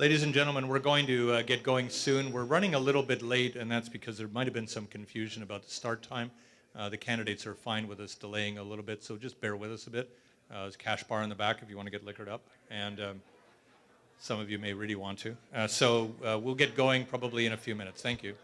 Ladies and gentlemen, we're going to get going soon. We're running a little bit late, and that's because there might have been some confusion about the start time. The candidates are fine with us delaying a little bit, so just bear with us a bit. There's a cash bar in the back if you want to get liquored up, and some of you may really want to. So we'll get going probably in a few minutes. Thank you.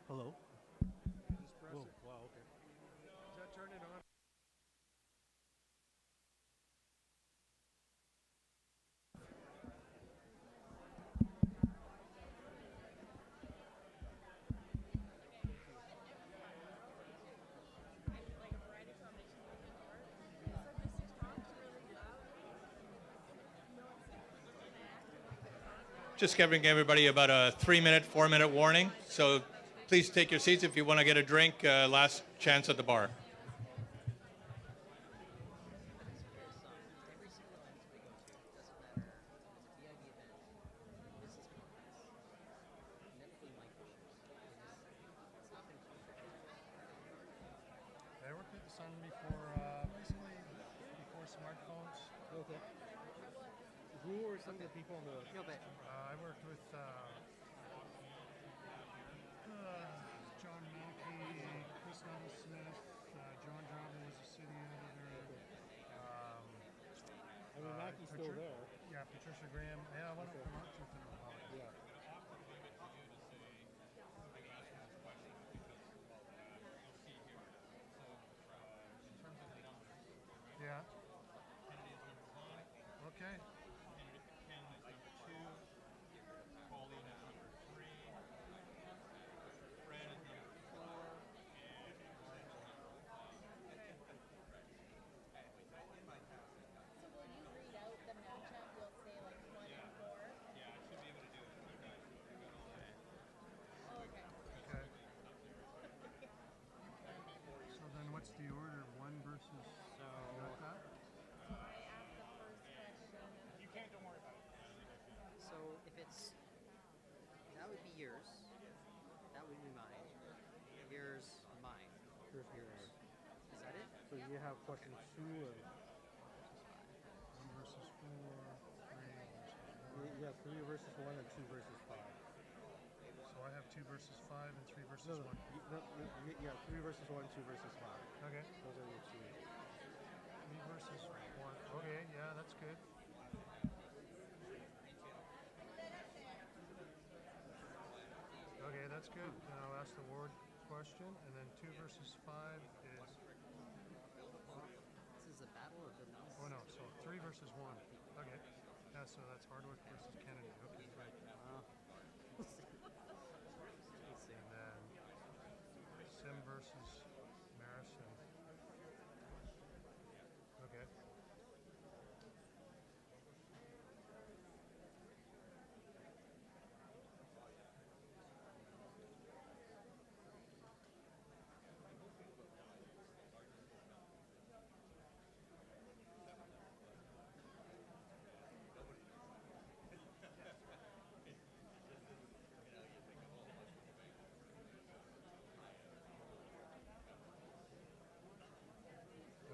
Hello? Just press Whoa, it. wow, okay. Does that turn it on? Just giving everybody about a 3-minute, 4-minute warning. So please take your seats if you want to get a drink. Last chance at the bar. I worked at the Sun before, basically before smartphones. Okay. Who were some of the people in the... I worked with John Mackey, Chris Smith, John Java was the city editor. I mean, Mackey's still there. Yeah, Patricia Graham. Yeah, I went up Okay. to lunch with him about it. Yeah. Yeah. Okay. So will you read out the matchup? You'll say like 1 and 4? Oh, okay. Okay. So then what's the order? One versus you got that? I ask the first question. So if it's, that would be yours, that would be mine, yours, mine. Here's yours. Is that it? So you have question 2 and... One versus four, three versus one. You have 3 versus 1 and 2 versus 5. So I have 2 versus 5 and 3 versus No, no, 1. yeah, 3 versus 1, 2 versus 5. Okay. Those are your 2. 3 versus 1. Okay, yeah, that's good. Okay, that's good. Then I'll ask the ward question, and then 2 versus 5 is. This is a battle of the nuts. Oh no, so 3 versus 1. Okay. Yeah, so that's Hardwick versus Kennedy. Okay, right. We'll see. And then Sim versus Marissen. Okay.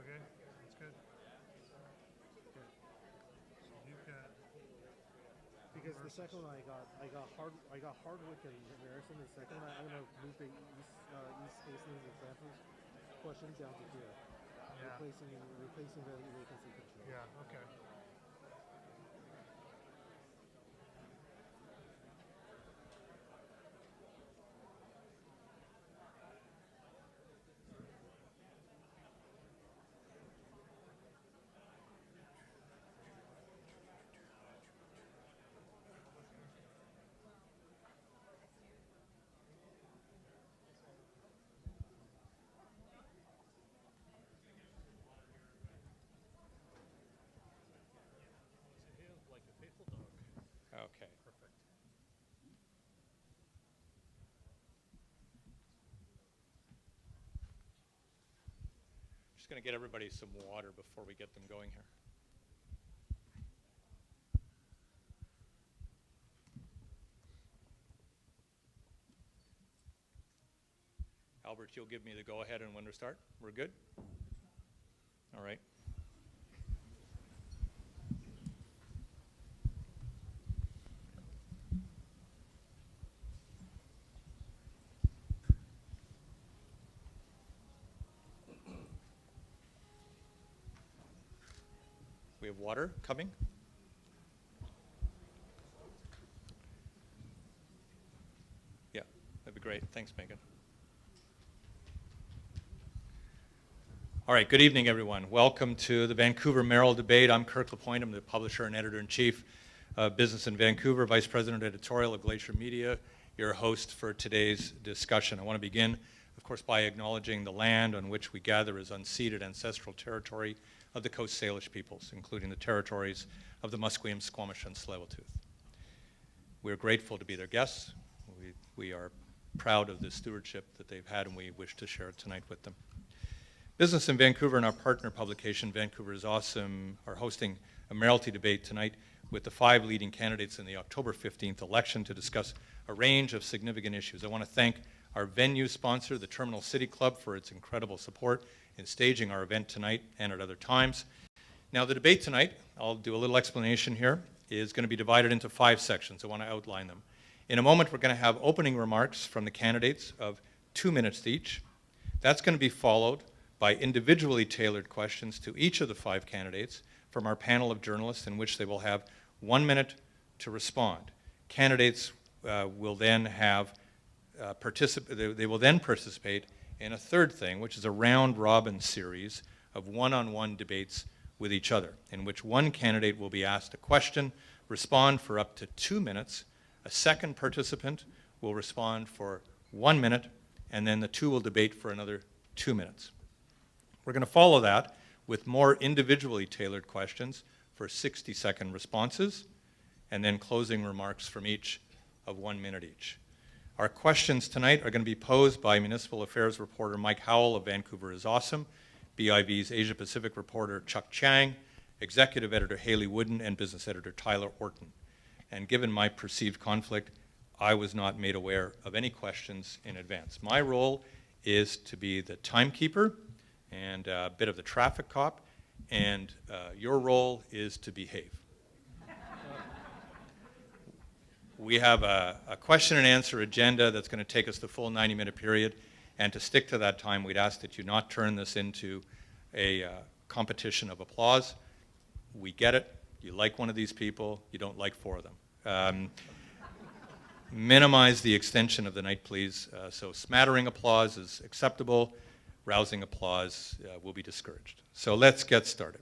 Okay, that's good. So you've got Because the second one I got Hardwick and Marissen. The second one I'm gonna move the East Hastings and Francis question down to here, yeah, replacing the vacancy control. yeah, okay. Okay. Perfect. Just going to get everybody some water before we get them going here. Albert, you'll give me the go-ahead and when to start? We're good? All right. We have water coming. Yeah, that'd be great. Thanks, Megan. All right, good evening, everyone. Welcome to the Vancouver Mayoral debate. I'm Kirk Lapointe. I'm the publisher and editor-in-chief of Business in Vancouver, vice president editorial of Glacier Media, your host for today's discussion. I want to begin, of course, by acknowledging the land on which we gather as unceded ancestral territory of the Coast Salish peoples, including the territories of the Musqueam, Squamish, and Tsleil-Waututh. We're grateful to be their guests. We are proud of the stewardship that they've had, and we wish to share it tonight with them. Business in Vancouver and our partner publication, Vancouver Is Awesome, are hosting a mayoralty debate tonight with the 5 leading candidates in the October 15th election to discuss a range of significant issues. I want to thank our venue sponsor, the Terminal City Club, for its incredible support in staging our event tonight and at other times. Now, the debate tonight, I'll do a little explanation here, is going to be divided into 5 sections. I want to outline them. In a moment, we're going to have opening remarks from the candidates of 2 minutes each. That's going to be followed by individually tailored questions to each of the 5 candidates from our panel of journalists, in which they will have 1 minute to respond. Candidates will then have they will then participate in a third thing, which is a round-robin series of one-on-one debates with each other, in which one candidate will be asked a question, respond for up to 2 minutes, a second participant will respond for 1 minute, and then the two will debate for another 2 minutes. We're going to follow that with more individually tailored questions for 60-second responses, and then closing remarks from each of 1 minute each. Our questions tonight are going to be posed by Municipal Affairs reporter Mike Howell of Vancouver Is Awesome, BIV's Asia Pacific reporter Chuck Chang, executive editor Haley Wooden, and business editor Tyler Orton. And given my perceived conflict, I was not made aware of any questions in advance. My role is to be the timekeeper and a bit of the traffic cop, and your role is to behave. We have a question and answer agenda that's going to take us the full 90-minute period, and to stick to that time, we'd ask that you not turn this into a competition of applause. We get it. You like one of these people. You don't like 4 of them. Minimize the extension of the night, please. So smattering applause is acceptable. Rousing applause will be discouraged. So let's get started.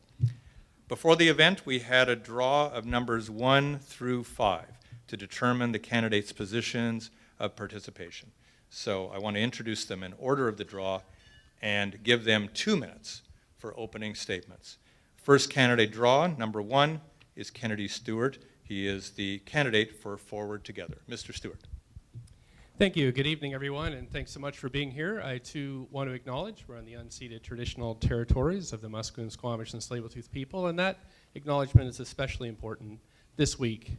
Before the event, we had a draw of numbers 1 through 5 to determine the candidates' positions of participation. So I want to introduce them in order of the draw and give them 2 minutes for opening statements. First candidate draw, number 1, is Kennedy Stewart. He is the candidate for Forward Together. Mr. Stewart. Thank you. Good evening, everyone, and thanks so much for being here. I, too, want to acknowledge we're on the unceded traditional territories of the Musqueam, Squamish, and Tsleil-Waututh people, and that acknowledgement is especially important this week,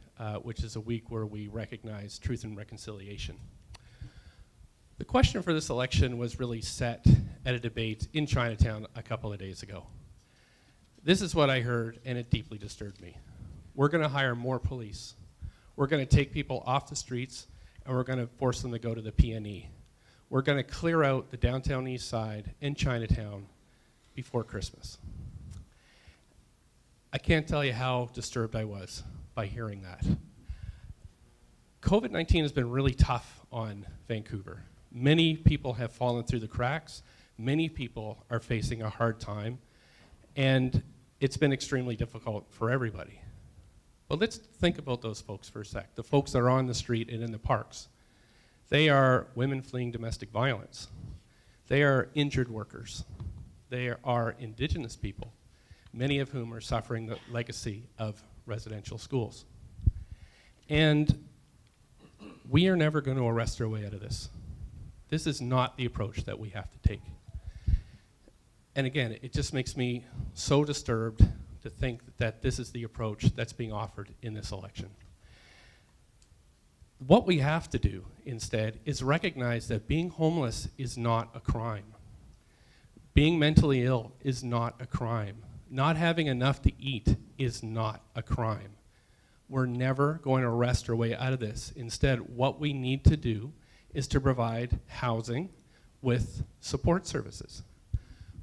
which is a week where we recognize truth and reconciliation. The question for this election was really set at a debate in Chinatown a couple of days ago. This is what I heard, and it deeply disturbed me. We're going to hire more police. We're going to take people off the streets, and we're going to force them to go to the PNE. We're going to clear out the downtown east side and Chinatown before Christmas. I can't tell you how disturbed I was by hearing that. COVID-19 has been really tough on Vancouver. Many people have fallen through the cracks. Many people are facing a hard time, and it's been extremely difficult for everybody. But let's think about those folks for a sec, the folks that are on the street and in the parks. They are women fleeing domestic violence. They are injured workers. They are Indigenous people, many of whom are suffering the legacy of residential schools. And we are never going to arrest our way out of this. This is not the approach that we have to take. And again, it just makes me so disturbed to think that this is the approach that's being offered in this election. What we have to do instead is recognize that being homeless is not a crime. Being mentally ill is not a crime. Not having enough to eat is not a crime. We're never going to arrest our way out of this. Instead, what we need to do is to provide housing with support services.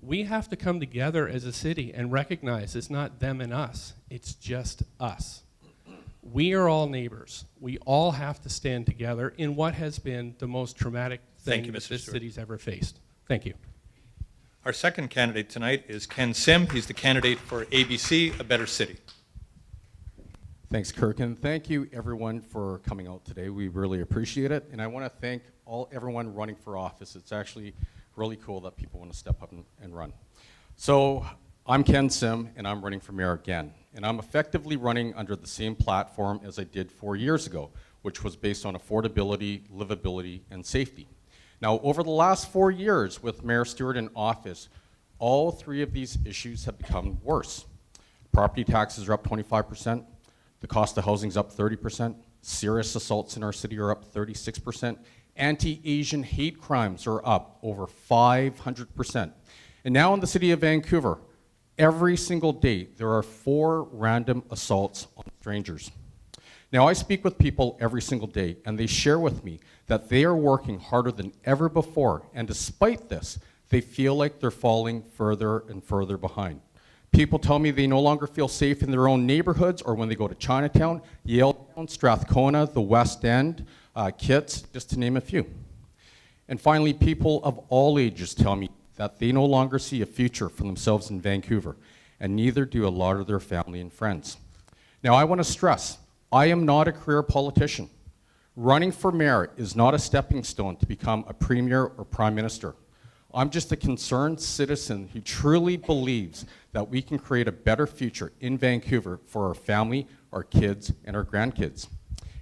We have to come together as a city and recognize it's not them and us, it's just us. We are all neighbors. We all have to stand together in what has been the most traumatic Thank thing you, that Mr. this Stewart. city's ever faced. Thank you. Our second candidate tonight is Ken Sim. He's the candidate for ABC, A Better City. Thanks, Kirk, and thank you everyone for coming out today. We really appreciate it, and I want to thank everyone running for office. It's actually really cool that people want to step up and run. So I'm Ken Sim, and I'm running for mayor again, and I'm effectively running under the same platform as I did 4 years ago, which was based on affordability, livability, and safety. Now, over the last 4 years with Mayor Stewart in office, all three of these issues have become worse. Property taxes are up 25%. The cost of housing is up 30%. Serious assaults in our city are up 36%. Anti-Asian hate crimes are up over 500%. And now in the city of Vancouver, every single day, there are 4 random assaults on strangers. Now, I speak with people every single day, and they share with me that they are working harder than ever before, and despite this, they feel like they're falling further and further behind. People tell me they no longer feel safe in their own neighborhoods or when they go to Chinatown, Yaletown, Strathcona, the West End, Kitts, just to name a few. And finally, people of all ages tell me that they no longer see a future for themselves in Vancouver, and neither do a lot of their family and friends. Now, I want to stress, I am not a career politician. Running for mayor is not a stepping stone to become a premier or prime minister. I'm just a concerned citizen who truly believes that we can create a better future in Vancouver for our family, our kids, and our grandkids.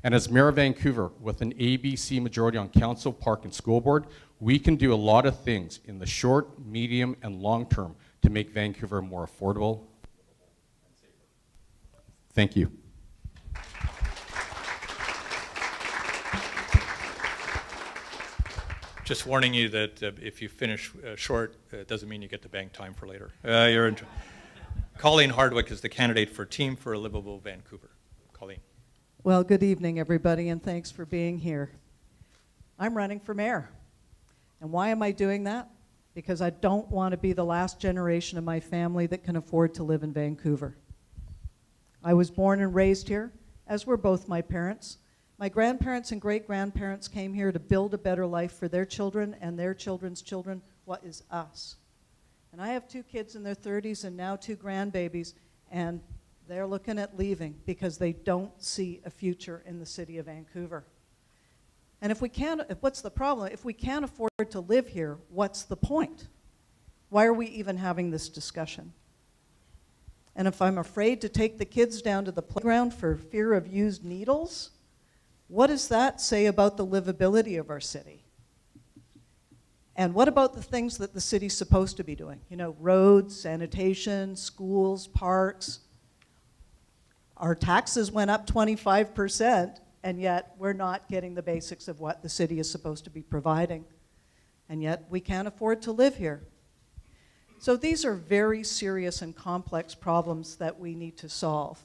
And as Mayor of Vancouver, with an ABC majority on council, park, and school board, we can do a lot of things in the short, medium, and long term to make Vancouver more affordable and safer. Thank you. Just warning you that if you finish short, it doesn't mean you get to bank time for later. You're in Colleen Hardwick is the candidate for Team for a Livable Vancouver. Colleen. Well, good evening, everybody, and thanks for being here. I'm running for mayor. And why am I doing that? Because I don't want to be the last generation of my family that can afford to live in Vancouver. I was born and raised here, as were both my parents. My grandparents and great-grandparents came here to build a better life for their children and their children's children, what is us. And I have 2 kids in their 30s and now 2 grandbabies, and they're looking at leaving because they don't see a future in the city of Vancouver. And what's the problem? If we can't afford to live here, what's the point? Why are we even having this discussion? And if I'm afraid to take the kids down to the playground for fear of used needles, what does that say about the livability of our city? And what about the things that the city's supposed to be doing? You know, roads, sanitation, schools, parks. Our taxes went up 25%, and yet we're not getting the basics of what the city is supposed to be providing. And yet we can't afford to live here. So these are very serious and complex problems that we need to solve.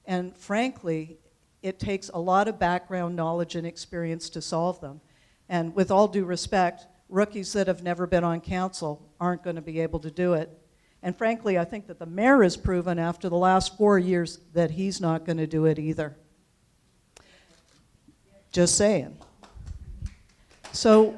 And frankly, it takes a lot of background knowledge and experience to solve them. And with all due respect, rookies that have never been on council aren't going to be able to do it. And frankly, I think that the mayor has proven after the last 4 years that he's not going to do it either. Just saying. So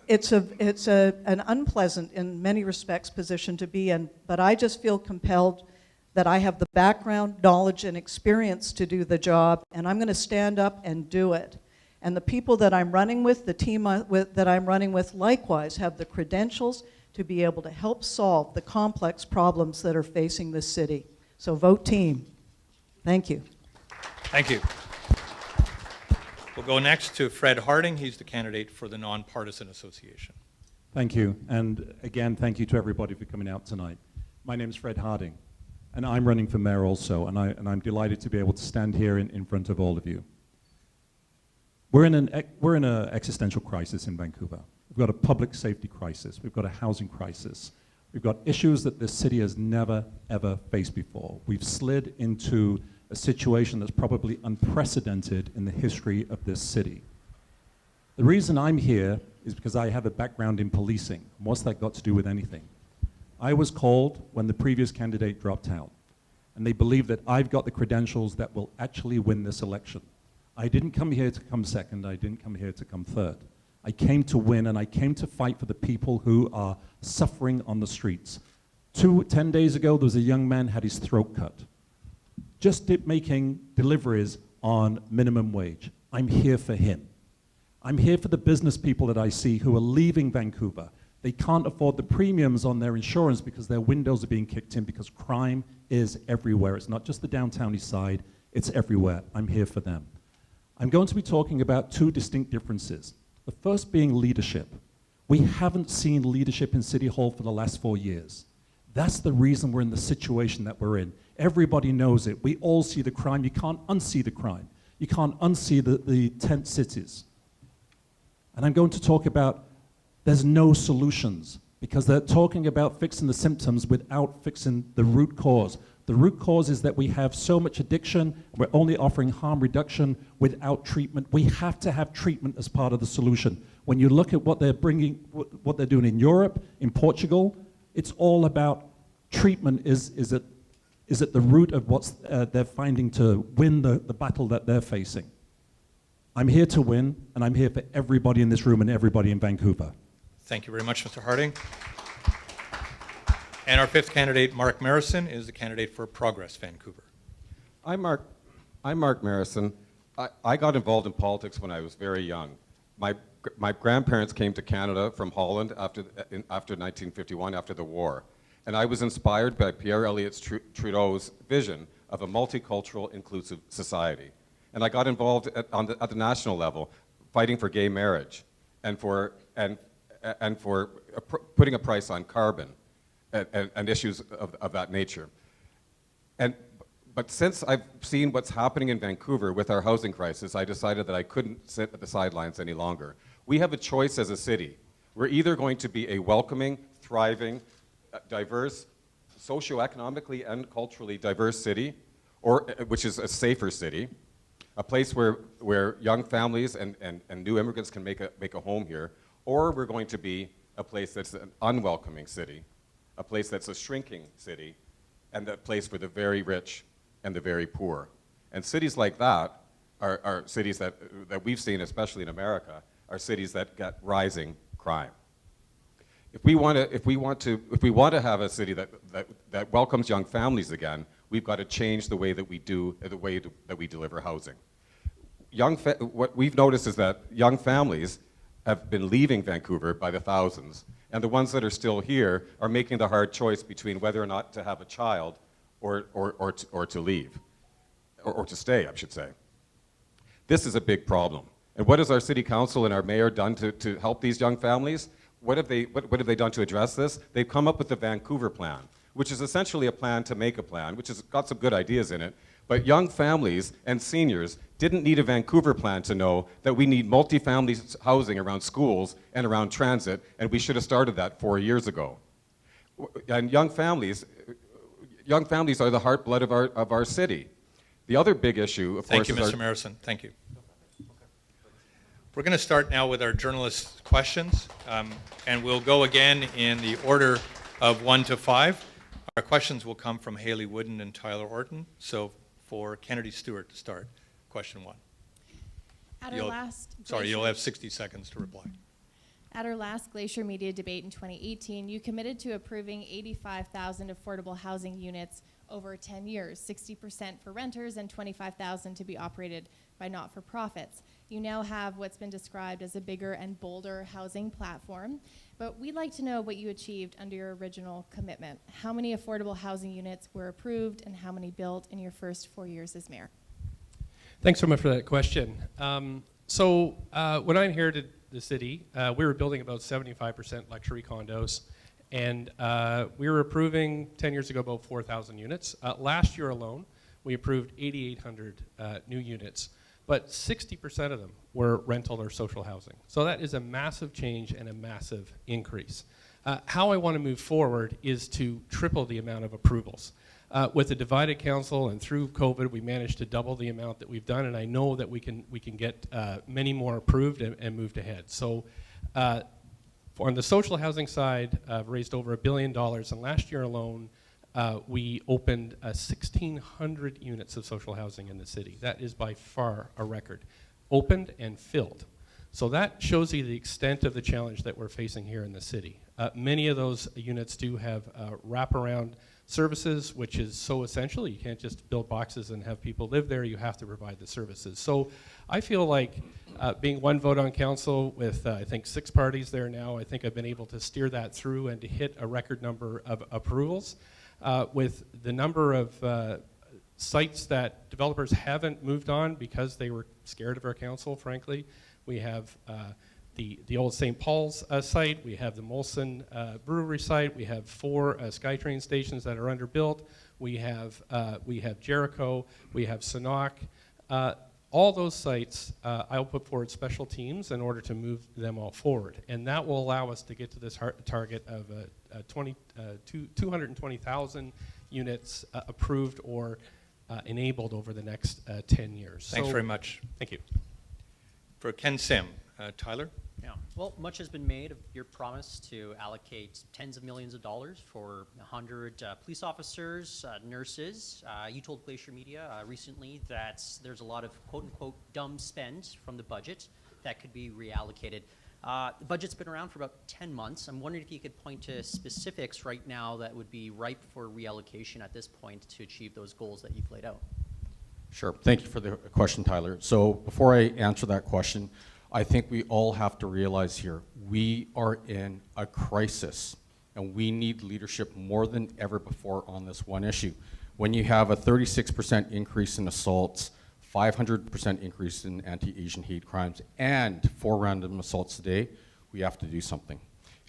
it's an unpleasant, in many respects, position to be in, but I just feel compelled that I have the background, knowledge, and experience to do the job, and I'm going to stand up and do it. And the people that I'm running with, the team that I'm running with, likewise have the credentials to be able to help solve the complex problems that are facing this city. So vote team. Thank you. Thank you. We'll go next to Fred Harding. He's the candidate for the Nonpartisan Association. Thank you. And again, thank you to everybody for coming out tonight. My name is Fred Harding, and I'm running for mayor also, and I'm delighted to be able to stand here in front of all of you. We're in an existential crisis in Vancouver. We've got a public safety crisis. We've got a housing crisis. We've got issues that this city has never, ever faced before. We've slid into a situation that's probably unprecedented in the history of this city. The reason I'm here is because I have a background in policing. What's that got to do with anything? I was called when the previous candidate dropped out, and they believe that I've got the credentials that will actually win this election. I didn't come here to come second, I didn't come here to come third. I came to win, and I came to fight for the people who are suffering on the streets. 10 days ago, there was a young man had his throat cut. Just making deliveries on minimum wage. I'm here for him. I'm here for the business people that I see who are leaving Vancouver. They can't afford the premiums on their insurance because their windows are being kicked in because crime is everywhere. It's not just the downtown east side, it's everywhere. I'm here for them. I'm going to be talking about two distinct differences. The first being leadership. We haven't seen leadership in City Hall for the last 4 years. That's the reason we're in the situation that we're in. Everybody knows it. We all see the crime. You can't unsee the crime. You can't unsee the tent cities. And I'm going to talk about there's no solutions because they're talking about fixing the symptoms without fixing the root cause. The root cause is that we have so much addiction, we're only offering harm reduction without treatment. We have to have treatment as part of the solution. When you look at what they're bringing, what they're doing in Europe, in Portugal, it's all about treatment is at the root of what they're finding to win the battle that they're facing. I'm here to win, and I'm here for everybody in this room and everybody in Vancouver. Thank you very much, Mr. Harding. And our fifth candidate, Mark Marissen, is the candidate for Progress Vancouver. I'm Mark Marissen. I got involved in politics when I was very young. My grandparents came to Canada from Holland after 1951, after the war. And I was inspired by Pierre Elliott Trudeau's vision of a multicultural, inclusive society. And I got involved at the national level, fighting for gay marriage and for putting a price on carbon and issues of that nature. But since I've seen what's happening in Vancouver with our housing crisis, I decided that I couldn't sit at the sidelines any longer. We have a choice as a city. We're either going to be a welcoming, thriving, diverse, socioeconomically and culturally diverse city, which is a safer city, a place where young families and new immigrants can make a home here, or we're going to be a place that's an unwelcoming city, a place that's a shrinking city, and a place for the very rich and the very poor. And cities like that are cities that we've seen, especially in America, are cities that got rising crime. If we want to have a city that welcomes young families again, we've got to change the way that we deliver housing. What we've noticed is that young families have been leaving Vancouver by the thousands, and the ones that are still here are making the hard choice between whether or not to have a child or to leave, or to stay, I should say. This is a big problem. And what has our city council and our mayor done to help these young families? What have they done to address this? They've come up with the Vancouver Plan, which is essentially a plan to make a plan, which has got some good ideas in it. But young families and seniors didn't need a Vancouver plan to know that we need multifamily housing around schools and around transit, and we should have started that 4 years ago. And young families are the heartblood of our city. The other big issue, of course, is... Thank you, Mr. Marissen. Thank you. We're going to start now with our journalist questions, and we'll go again in the order of 1 to 5. Our questions will come from Haley Wooden and Tyler Orton. So for Kennedy Stewart to start, question 1. You'll have 60 seconds to reply. At our last Glacier Media debate in 2018, you committed to approving 85,000 affordable housing units over 10 years, 60% for renters and 25,000 to be operated by not-for-profits. You now have what's been described as a bigger and bolder housing platform, but we'd like to know what you achieved under your original commitment. How many affordable housing units were approved and how many built in your first 4 years as mayor? Thanks so much for that question. When I inherited the city, we were building about 75% luxury condos, and we were approving 10 years ago about 4,000 units. Last year alone, we approved 8,800 new units, but 60% of them were rental or social housing. So that is a massive change and a massive increase. How I want to move forward is to triple the amount of approvals. With the divided council and through COVID, we managed to double the amount that we've done, and I know that we can get many more approved and moved ahead. So On the social housing side, raised over $1 billion, and last year alone, we opened 1,600 units of social housing in the city. That is by far a record. Opened and filled. So that shows you the extent of the challenge that we're facing here in the city. Many of those units do have wraparound services, which is so essential. You can't just build boxes and have people live there. You have to provide the services. So I feel like being one vote on council with, I think, 6 parties there now, I think I've been able to steer that through and to hit a record number of approvals. With the number of sites that developers haven't moved on because they were scared of our council, frankly. We have the old St. Paul's site, we have the Morrison brewery site, we have 4 SkyTrain stations that are underbuilt, we have Jericho, we have Sanok. All those sites, I'll put forward special teams in order to move them all forward. And that will allow us to get to this target of 220,000 units approved or enabled over the next 10 years. Thanks very much. Thank you. For Ken Sim, Tyler? Yeah. Well, much has been made of your promise to allocate tens of millions of dollars for 100 police officers, nurses. You told Glacier Media recently that there's a lot of quote-unquote dumb spend from the budget that could be reallocated. The budget's been around for about 10 months. I'm wondering if you could point to specifics right now that would be ripe for reallocation at this point to achieve those goals that you've laid out. Sure. Thank you for the question, Tyler. So before I answer that question, I think we all have to realize here, we are in a crisis, and we need leadership more than ever before on this one issue. When you have a 36% increase in assaults, 500% increase in anti-Asian hate crimes, and 4 random assaults a day, we have to do something.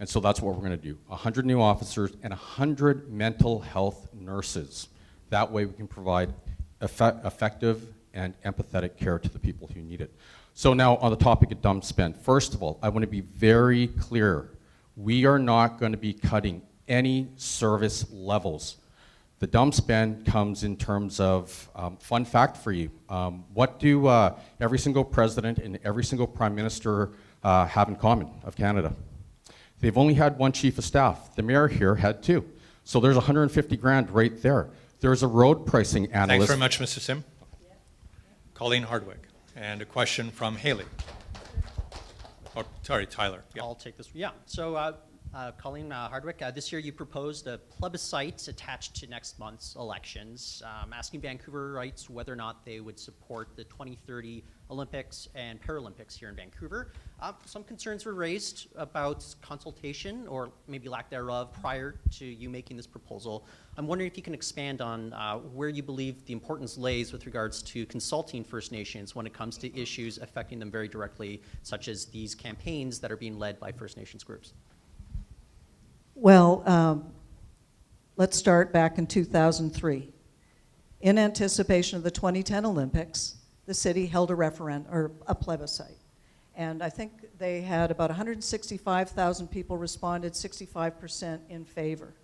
And so that's what we're going to do. 100 new officers and 100 mental health nurses. That way we can provide effective and empathetic care to the people who need it. So now on the topic of dumb spend, first of all, I want to be very clear. We are not going to be cutting any service levels. The dumb spend comes in terms of, fun fact for you, what do every single president and every single prime minister have in common of Canada? They've only had 1 chief of staff. The mayor here had 2. So there's 150 grand right there. There's a road pricing analyst. Thanks very much, Mr. Sim. Colleen Hardwick. And a question from Haley. Oh, sorry, Tyler. Yeah. I'll take this. Yeah. So, Colleen Hardwick, this year you proposed a plebiscite attached to next month's elections, asking Vancouverites whether or not they would support the 2030 Olympics and Paralympics here in Vancouver. Some concerns were raised about consultation, or maybe lack thereof, prior to you making this proposal. I'm wondering if you can expand on where you believe the importance lays with regards to consulting First Nations when it comes to issues affecting them very directly, such as these campaigns that are being led by First Nations groups. Well, let's start back in 2003. In anticipation of the 2010 Olympics, the city held a referendum, or a plebiscite. And I think they had about 165,000 people responded, 65% in favor.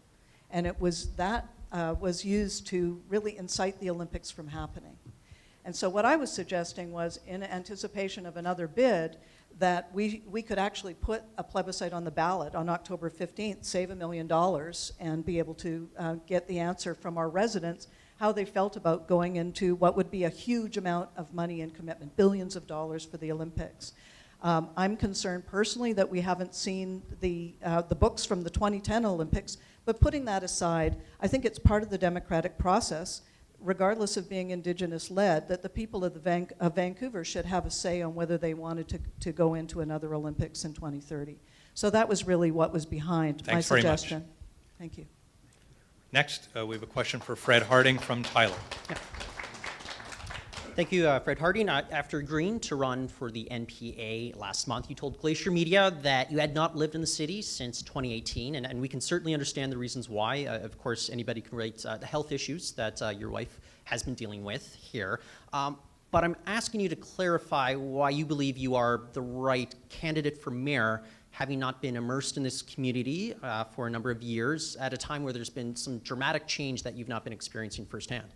And it was that was used to really incite the Olympics from happening. And so what I was suggesting was, in anticipation of another bid, that we could actually put a plebiscite on the ballot on October 15th, save $1 million, and be able to get the answer from our residents how they felt about going into what would be a huge amount of money and commitment, billions of dollars for the Olympics. I'm concerned personally that we haven't seen the books from the 2010 Olympics, but putting that aside, I think it's part of the democratic process, regardless of being Indigenous-led, that the people of Vancouver should have a say on whether they wanted to go into another Olympics in 2030. So that was really what was behind my suggestion. Much. Thank you. Next, we have a question for Fred Harding from Tyler. Yeah. Thank you, Fred Harding. After agreeing to run for the NPA last month, you told Glacier Media that you had not lived in the city since 2018, and we can certainly understand the reasons why. Of course, anybody can relate the health issues that your wife has been dealing with here. But I'm asking you to clarify why you believe you are the right candidate for mayor, having not been immersed in this community for a number of years at a time where there's been some dramatic change that you've not been experiencing firsthand.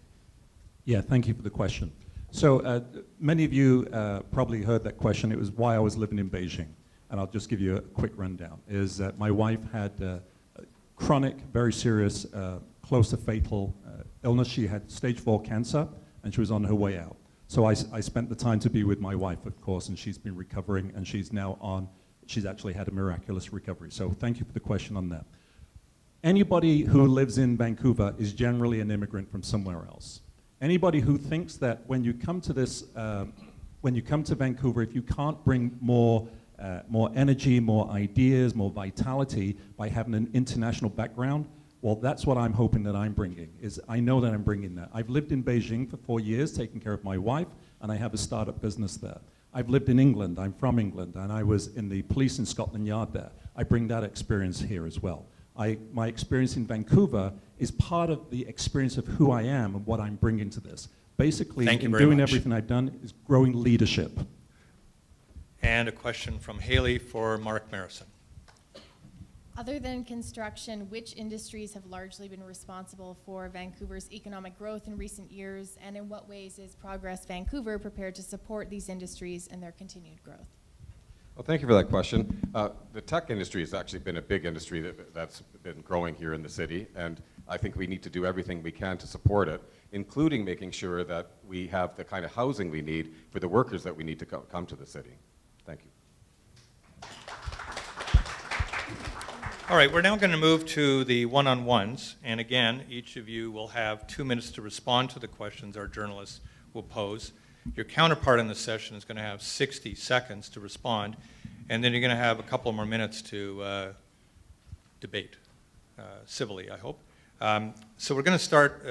Yeah, thank you for the question. So many of you probably heard that question. It was why I was living in Beijing. and I'll just give you a quick rundown, is that my wife had chronic, very serious, close to fatal illness. She had stage 4 cancer, and she was on her way out. So I spent the time to be with my wife, of course, and she's been recovering, and she's actually had a miraculous recovery. So thank you for the question on that. Anybody who lives in Vancouver is generally an immigrant from somewhere else. Anybody who thinks that when you come to Vancouver, if you can't bring more energy, more ideas, more vitality by having an international background, well, that's what I'm hoping that I'm bringing, is I know that I'm bringing that. I've lived in Beijing for 4 years, taking care of my wife, and I have a startup business there. I've lived in England, I'm from England, and I was in the police in Scotland Yard there. I bring that experience here as well. My experience in Vancouver is part of the experience of who I am and what I'm bringing to this. Basically, in doing everything I've done is growing leadership. And a question from Haley for Mark Marissen. Other than construction, which industries have largely been responsible for Vancouver's economic growth in recent years, and in what ways is Progress Vancouver prepared to support these industries and their continued growth? Well, thank you for that question. The tech industry has actually been a big industry that's been growing here in the city, and I think we need to do everything we can to support it, including making sure that we have the kind of housing we need for the workers that we need to come to the city. Thank you. All right, we're now going to move to the one-on-ones, and again, each of you will have 2 minutes to respond to the questions our journalists will pose. Your counterpart in the session is going to have 60 seconds to respond, and then you're going to have a couple more minutes to debate civilly, I hope. So we're going to start.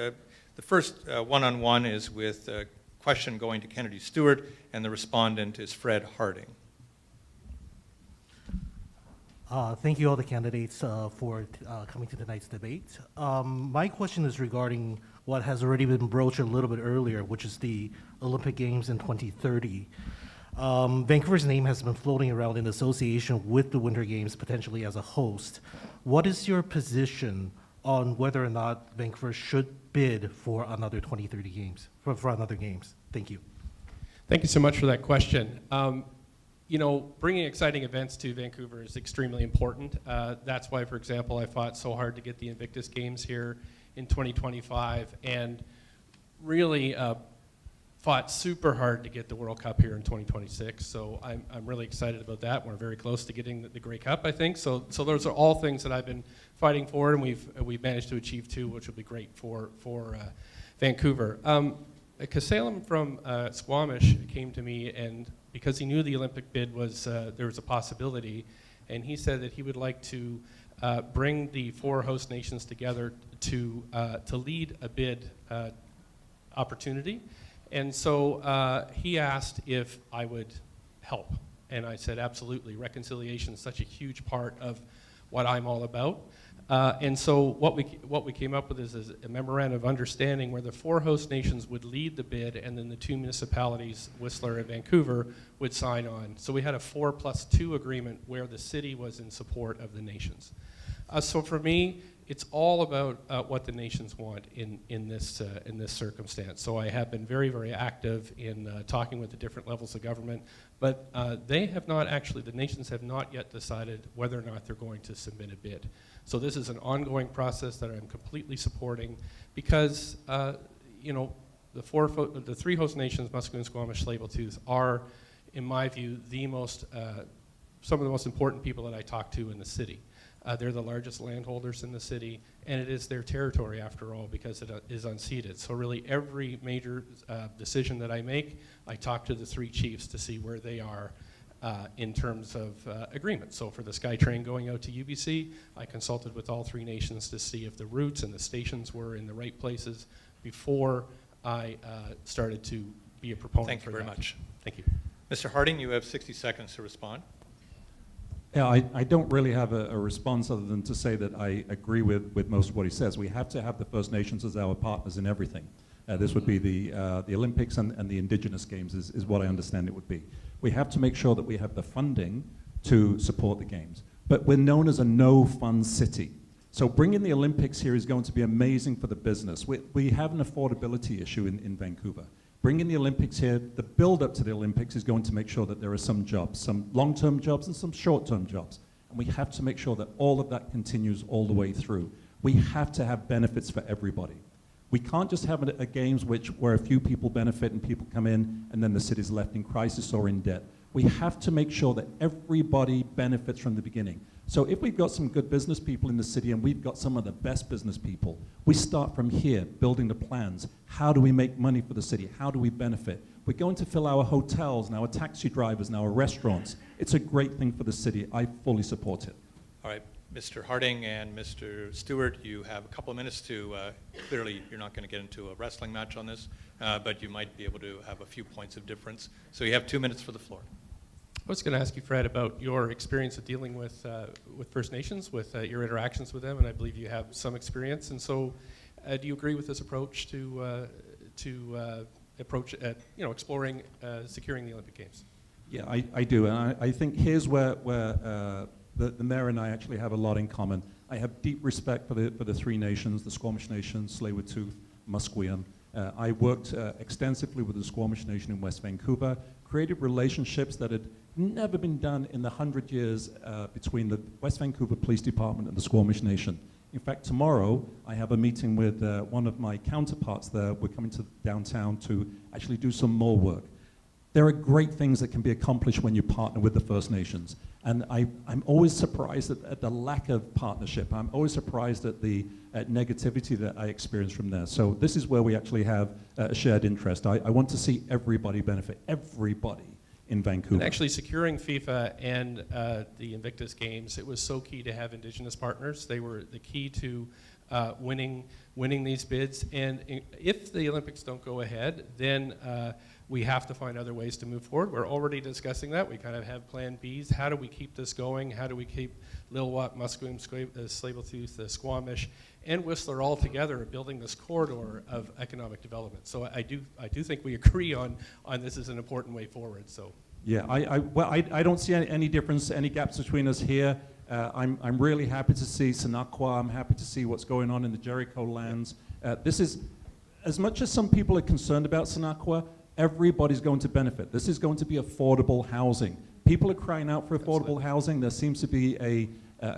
The first one-on-one is with a question going to Kennedy Stewart, and the respondent is Fred Harding. Thank you all the candidates for coming to tonight's debate. My question is regarding what has already been broached a little bit earlier, which is the Olympic Games in 2030. Vancouver's name has been floating around in association with the Winter Games, potentially as a host. What is your position on whether or not Vancouver should bid for another 2030 games, for another games? Thank you. Thank you so much for that question. You know, bringing exciting events to Vancouver is extremely important. That's why, for example, I fought so hard to get the Invictus Games here in 2025, and really fought super hard to get the World Cup here in 2026. So I'm really excited about that. We're very close to getting the Grey Cup, I think. So those are all things that I've been fighting for, and we've managed to achieve too, which will be great for Vancouver. Kasalem from Squamish came to me, and because he knew the Olympic bid was, there was a possibility, and he said that he would like to bring the 4 host nations together to lead a bid opportunity. And so he asked if I would help, and I said absolutely. Reconciliation is such a huge part of what I'm all about. And so what we came up with is a memorandum of understanding where the 4 host nations would lead the bid, and then the 2 municipalities, Whistler and Vancouver, would sign on. So we had a 4+2 agreement where the city was in support of the nations. So for me, it's all about what the nations want in this circumstance. So I have been very, very active in talking with the different levels of government, but they have not actually, the nations have not yet decided whether or not they're going to submit a bid. So this is an ongoing process that I'm completely supporting because, you know, the 3 host nations, Musqueam, Squamish, Tsleil-Waututh, are, in my view, some of the most important people that I talk to in the city. They're the largest landholders in the city, and it is their territory, after all, because it is unceded. So really every major decision that I make, I talk to the 3 chiefs to see where they are in terms of agreement. So for the SkyTrain going out to UBC, I consulted with all 3 nations to see if the routes and the stations were in the right places before I started to be a proponent. Thank you very much. Thank you. Mr. Harding, you have 60 seconds to respond. Yeah, I don't really have a response other than to say that I agree with most of what he says. We have to have the First Nations as our partners in everything. This would be the Olympics and the Indigenous Games is what I understand it would be. We have to make sure that we have the funding to support the Games. But we're known as a no-fund city. So bringing the Olympics here is going to be amazing for the business. We have an affordability issue in Vancouver. Bringing the Olympics here, the build-up to the Olympics is going to make sure that there are some jobs, some long-term jobs and some short-term jobs. And we have to make sure that all of that continues all the way through. We have to have benefits for everybody. We can't just have a games where a few people benefit and people come in and then the city's left in crisis or in debt. We have to make sure that everybody benefits from the beginning. So if we've got some good business people in the city and we've got some of the best business people, we start from here, building the plans. How do we make money for the city? How do we benefit? We're going to fill our hotels and our taxi drivers and our restaurants. It's a great thing for the city. I fully support it. All right, Mr. Harding and Mr. Stewart, you have a couple of minutes to, clearly you're not going to get into a wrestling match on this, but you might be able to have a few points of difference. So you have 2 minutes for the floor. I was going to ask you, Fred, about your experience of dealing with First Nations, with your interactions with them, and I believe you have some experience. And so, do you agree with this approach to approach at exploring securing the Olympic Games? Yeah, I do, and I think here's where the mayor and I actually have a lot in common. I have deep respect for the three nations, the Squamish Nation, Tsleil-Waututh, Musqueam. I worked extensively with the Squamish Nation in West Vancouver, created relationships that had never been done in the 100 years between the West Vancouver Police Department and the Squamish Nation. In fact, tomorrow I have a meeting with one of my counterparts there. We're coming to downtown to actually do some more work. There are great things that can be accomplished when you partner with the First Nations. And I'm always surprised at the lack of partnership. I'm always surprised at the negativity that I experience from there. So this is where we actually have a shared interest. I want to see everybody benefit, everybody in Vancouver. And actually securing FIFA and the Invictus Games, it was so key to have Indigenous partners. They were the key to winning these bids. And if the Olympics don't go ahead, then we have to find other ways to move forward. We're already discussing that. We kind of have plan Bs. How do we keep this going? How do we keep Lil'wat, Musqueam, Tsleil-Waututh, Squamish, and Whistler all together building this corridor of economic development? So I do think we agree on this is an important way forward. So yeah, I don't see any difference, any gaps between us here. I'm really happy to see Sinakwa. I'm happy to see what's going on in the Jericho lands. This is, as much as some people are concerned about Sinakwa, everybody's going to benefit. This is going to be affordable housing. People are crying out for affordable housing. There seems to be a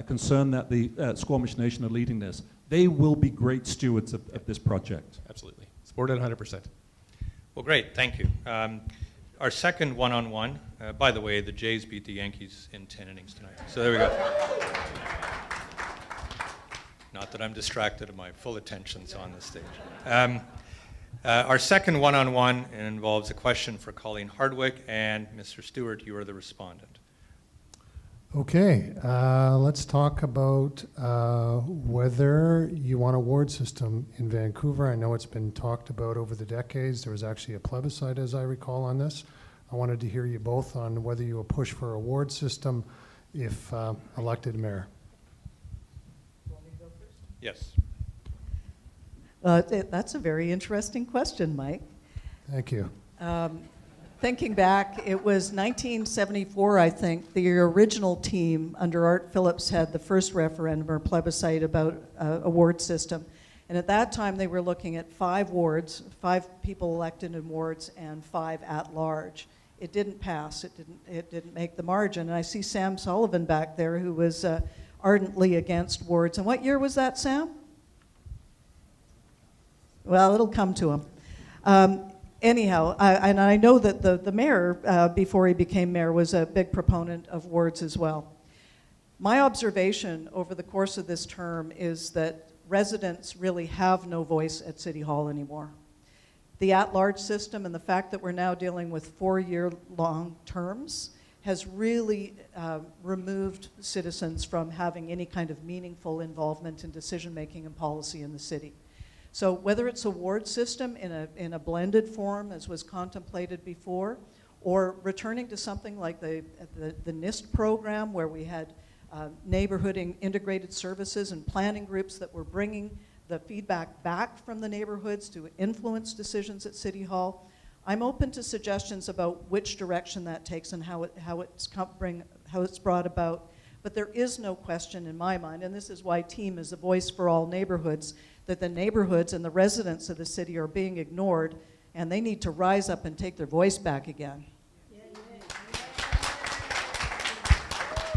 concern that the Squamish Nation are leading this. They will be great stewards of this project. absolutely. Support it 100%. Well, great, thank you. Our second one-on-one, by the way, the Jays beat the Yankees in 10 innings tonight. So there we go. Not that I'm distracted, my full attention's on the stage. Our second one-on-one involves a question for Colleen Hardwick, and Mr. Stewart, you are the respondent. Okay, let's talk about whether you want a ward system in Vancouver. I know it's been talked about over the decades. There was actually a plebiscite, as I recall, on this. I wanted to hear you both on whether you will push for a ward system if elected mayor. Yes. That's a very interesting question, Mike. Thank you. Thinking back, it was 1974, I think, the original team under Art Phillips had the first referendum or plebiscite about a ward system. And at that time, they were looking at 5 wards, 5 people elected in wards, and 5 at large. It didn't pass. It didn't make the margin. And I see Sam Sullivan back there, who was ardently against wards. And what year was that, Sam? Well, it'll come to him. Anyhow, and I know that the mayor, before he became mayor, was a big proponent of wards as well. My observation over the course of this term is that residents really have no voice at City Hall anymore. The at-large system and the fact that we're now dealing with 4-year-long terms has really removed citizens from having any kind of meaningful involvement in decision-making and policy in the city. So whether it's a ward system in a blended form, as was contemplated before, or returning to something like the NIST program, where we had neighborhood integrated services and planning groups that were bringing the feedback back from the neighborhoods to influence decisions at City Hall, I'm open to suggestions about which direction that takes and how it's brought about. But there is no question in my mind, and this is why TEAM is a voice for all neighborhoods, that the neighborhoods and the residents of the city are being ignored. and they need to rise up and take their voice back again.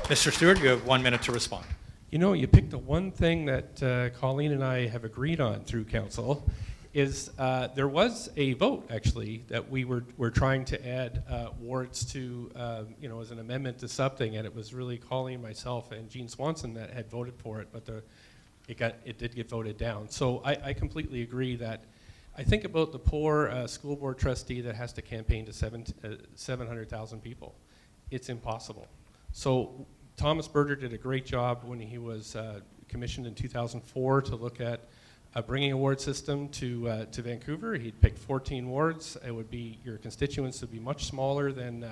Mr. Stewart, you have 1 minute to respond. You know, you picked the one thing that Colleen and I have agreed on through council is there was a vote, actually, that we were trying to add wards to, as an amendment to something, and it was really Colleen, myself, and Jean Swanson that had voted for it, but it did get voted down. So I completely agree that I think about the poor school board trustee that has to campaign to 700,000 people. It's impossible. So Thomas Berger did a great job when he was commissioned in 2004 to look at bringing a ward system to Vancouver. He'd picked 14 wards. It would be, your constituents would be much smaller than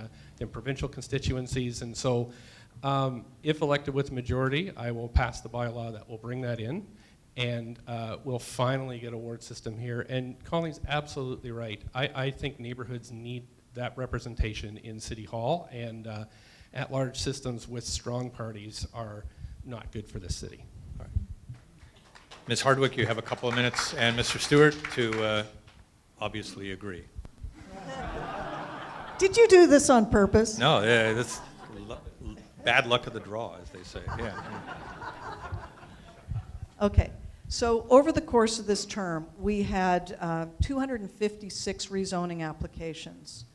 provincial constituencies. And so if elected with majority, I will pass the bylaw that will bring that in. And we'll finally get a ward system here. And Colleen's absolutely right. I think neighborhoods need that representation in City Hall. And at-large systems with strong parties are not good for this city. All right. Ms. Hardwick, you have a couple of minutes, and Mr. Stewart to obviously agree. Did you do this on purpose? No, that's bad luck of the draw, as they say. Yeah. Okay, so over the course of this term, we had 256 rezoning applications.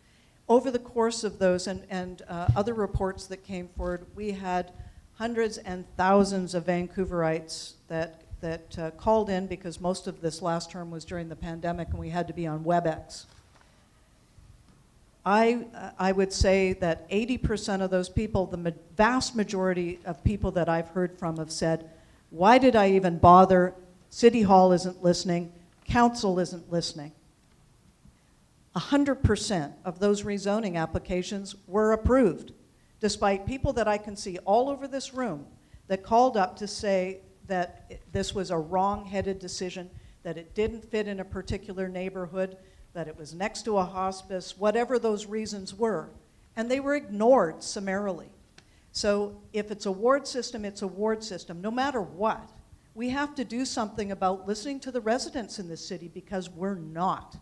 Over the course of those and other reports that came forward, we had hundreds and thousands of Vancouverites that called in, because most of this last term was during the pandemic and we had to be on WebEx. I would say that 80% of those people, the vast majority of people that I've heard from have said, why did I even bother? City Hall isn't listening, council isn't listening. 100% of those rezoning applications were approved, despite people that I can see all over this room that called up to say that this was a wrong-headed decision, that it didn't fit in a particular neighborhood, that it was next to a hospice, whatever those reasons were. And they were ignored summarily. So if it's a ward system, it's a ward system, no matter what. We have to do something about listening to the residents in this city, because we're not.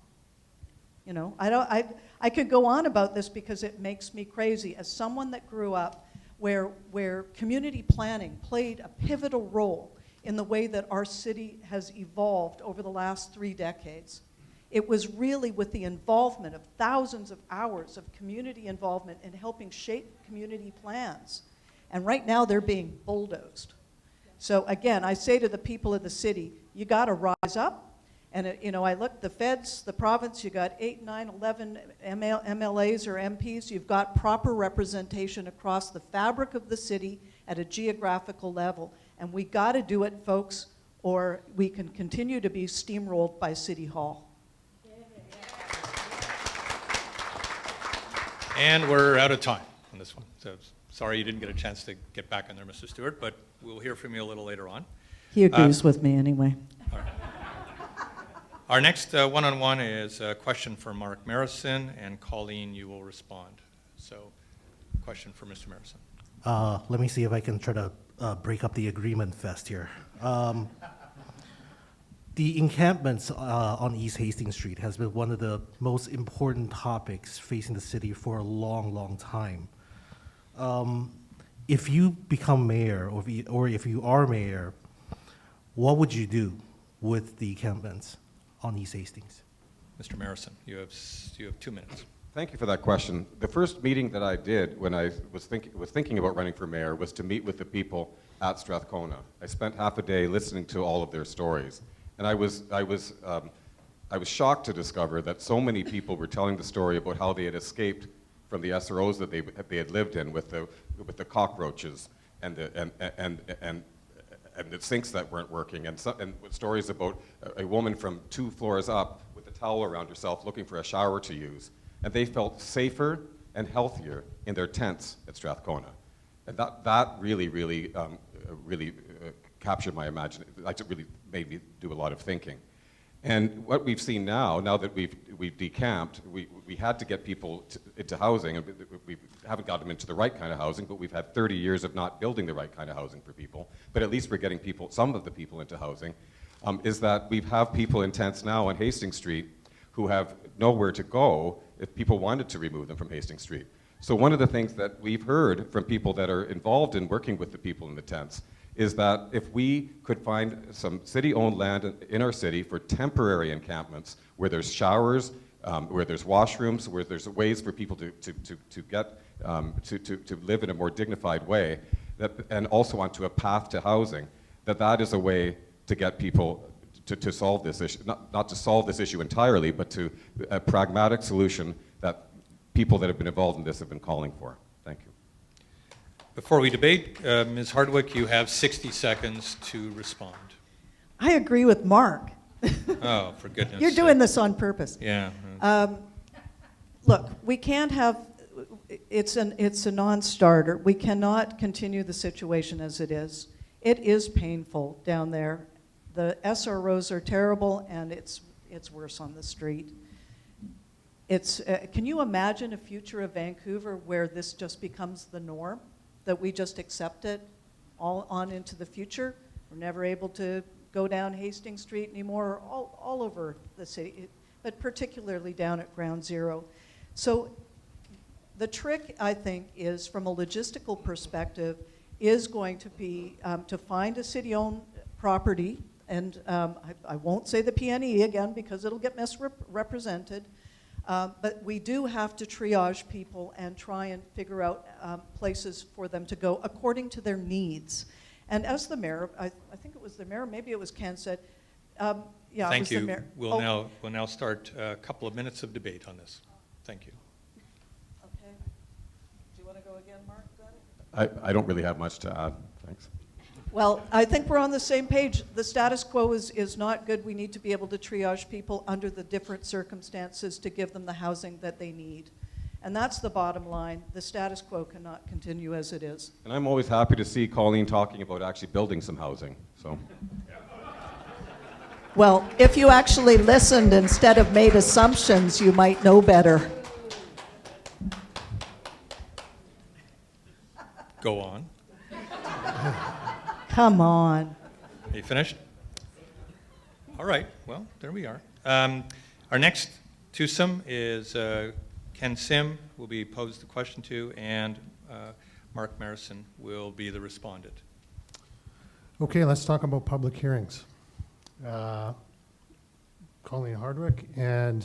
You know, I could go on about this because it makes me crazy. As someone that grew up where community planning played a pivotal role in the way that our city has evolved over the last 3 decades, it was really with the involvement of thousands of hours of community involvement in helping shape community plans. And right now they're being bulldozed. So again, I say to the people of the city, you gotta rise up. And I look, the feds, the province, you got 8, 9, 11 MLAs or MPs. You've got proper representation across the fabric of the city at a geographical level. And we got to do it, folks, or we can continue to be steamrolled by City Hall. And we're out of time on this one. So sorry you didn't get a chance to get back on there, Mr. Stewart, but we'll hear from you a little later on. He agrees with me anyway. All right. Our next one-on-one is a question for Mark Marissen, and Colleen, you will respond. So, question for Mr. Marissen. Let me see if I can try to break up the agreement fest here. The encampments on East Hastings Street has been one of the most important topics facing the city for a long, long time. If you become mayor, or if you are mayor, what would you do with the encampments on East Hastings? Mr. Morrison, you have 2 minutes. Thank you for that question. The first meeting that I did when I was thinking about running for mayor was to meet with the people at Strathcona. I spent half a day listening to all of their stories, and I was shocked to discover that so many people were telling the story about how they had escaped from the SROs that they had lived in with the cockroaches and the sinks that weren't working, and stories about a woman from 2 floors up with a towel around herself looking for a shower to use. And they felt safer and healthier in their tents at Strathcona. And that really captured my imagination. It really made me do a lot of thinking. And what we've seen now that we've decamped, we had to get people into housing, and we haven't got them into the right kind of housing, but we've had 30 years of not building the right kind of housing for people. But at least we're getting some of the people into housing, is that we have people in tents now on Hastings Street who have nowhere to go if people wanted to remove them from Hastings Street. So one of the things that we've heard from people that are involved in working with the people in the tents is that if we could find some city-owned land in our city for temporary encampments where there's showers, where there's washrooms, where there's ways for people to get to live in a more dignified way, and also onto a path to housing, that is a way to get people to solve this issue, not to solve this issue entirely, but to a pragmatic solution that people that have been involved in this have been calling for. Thank you. Before we debate, Ms. Hardwick, you have 60 seconds to respond. I agree with Mark. Oh, for goodness You're doing this on purpose. Yeah. Look, we can't have, it's a non-starter. We cannot continue the situation as it is. It is painful down there. The SROs are terrible, and it's worse on the street. Can you imagine a future of Vancouver where this just becomes the norm, that we just accept it all on into the future? We're never able to go down Hastings Street anymore, all over the city, but particularly down at Ground Zero. So the trick, I think, is from a logistical perspective, is going to be to find a city-owned property, and I won't say the PNE again because it'll get misrepresented, but we do have to triage people and try and figure out places for them to go according to their needs. And as the mayor, I think it was the mayor, maybe it was Ken said, yeah, Thank it was you. the mayor. We'll now start a couple of minutes of debate on this. Thank you. Okay. Do you want to go again, Mark? I don't really have much to add. Thanks. Well, I think we're on the same page. The status quo is not good. We need to be able to triage people under the different circumstances to give them the housing that they need. And that's the bottom line. The status quo cannot continue as it is. And I'm always happy to see Colleen talking about actually building some housing. So. Well, if you actually listened instead of made assumptions, you might know better. Go on. Come on. Are you finished? All right. Well, there we are. Our next twosome is Ken Sim will be posed the question to, and Mark Marissen will be the respondent. Okay, let's talk about public hearings. Colleen Hardwick and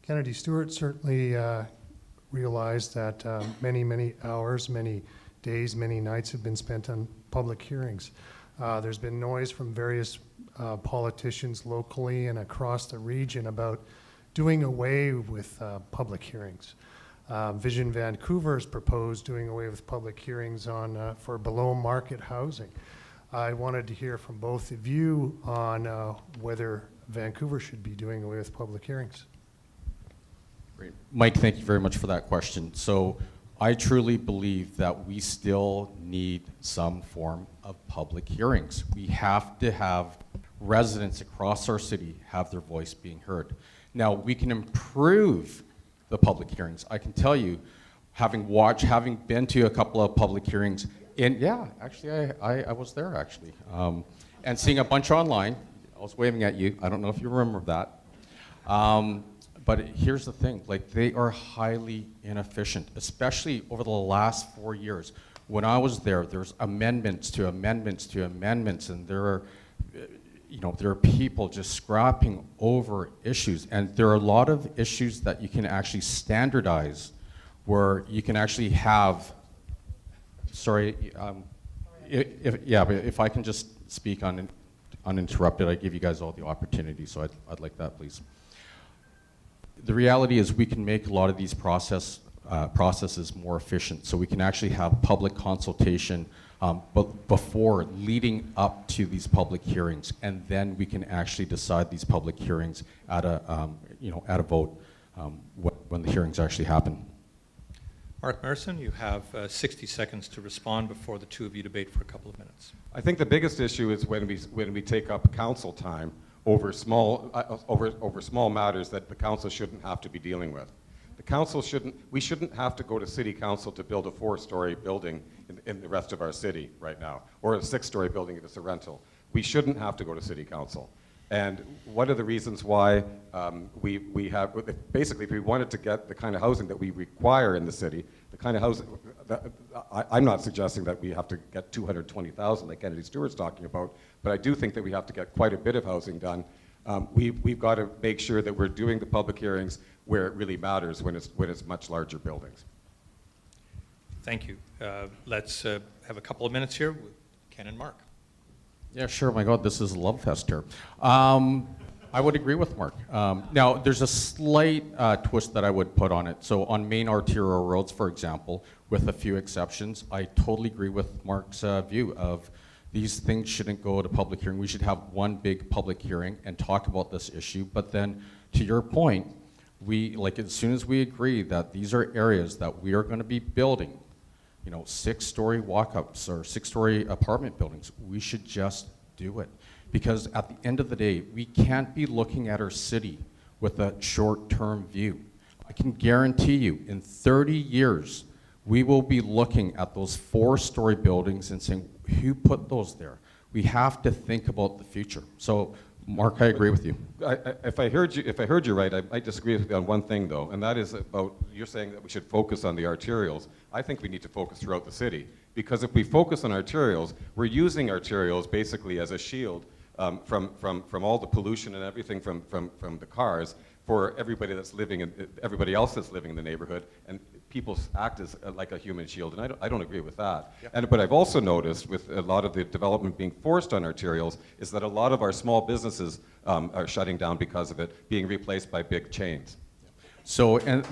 Kennedy Stewart certainly realized that many hours, many days, many nights have been spent on public hearings. There's been noise from various politicians locally and across the region about doing away with public hearings. Vision Vancouver has proposed doing away with public hearings on for below market housing. I wanted to hear from both of you on whether Vancouver should be doing away with public hearings. Great. Mike, thank you very much for that question. So I truly believe that we still need some form of public hearings. We have to have residents across our city have their voice being heard. Now, we can improve the public hearings. I can tell you, having been to a couple of public hearings, and yeah, actually, I was there actually, and seeing a bunch online. I was waving at you. I don't know if you remember that. But here's the thing, like they are highly inefficient, especially over the last 4 years. When I was there, there's amendments to amendments to amendments, and there are people just scrapping over issues. And there are a lot of issues that you can actually standardize, where you can actually have, if I can just speak uninterrupted, I give you guys all the opportunity, so I'd like that, please. The reality is we can make a lot of these processes more efficient, so we can actually have public consultation but before leading up to these public hearings, and then we can actually decide these public hearings at a vote when the hearings actually happen. Mark Marissen, you have 60 seconds to respond before the two of you debate for a couple of minutes. I think the biggest issue is when we take up council time over small matters that the council shouldn't have to be dealing with. We shouldn't have to go to city council to build a 4-story building in the rest of our city right now, or a 6-story building if it's a rental. We shouldn't have to go to city council. And one of the reasons why we have, basically, if we wanted to get the kind of housing that we require in the city, the kind of housing, I'm not suggesting that we have to get 220,000 like Kennedy Stewart's talking about, but I do think that we have to get quite a bit of housing done. We've got to make sure that we're doing the public hearings where it really matters, when it's much larger buildings. Thank you. Let's have a couple of minutes here with Ken and Mark. Yeah, sure. My God, this is a love fest here. I would agree with Mark. Now, there's a slight twist that I would put on it. So on main arterial roads, for example, with a few exceptions, I totally agree with Mark's view of these things shouldn't go to public hearing. We should have one big public hearing and talk about this issue. But then, to your point, as soon as we agree that these are areas that we are going to be building, 6-story walk-ups or 6-story apartment buildings, we should just do it. Because at the end of the day, we can't be looking at our city with a short-term view. I can guarantee you, in 30 years, we will be looking at those 4-story buildings and saying, who put those there? We have to think about the future. So, Mark, I agree with you. If I heard you right, I might disagree with you on one thing, though, and that is about, you're saying that we should focus on the arterials. I think we need to focus throughout the city, because if we focus on arterials, we're using arterials basically as a shield from all the pollution and everything from the cars for everybody else that's living in the neighborhood, and people act as like a human shield, and I don't agree with that. Yep. But I've also noticed with a lot of the development being forced on arterials is that a lot of our small businesses are shutting down because of it, being replaced by big chains. So, and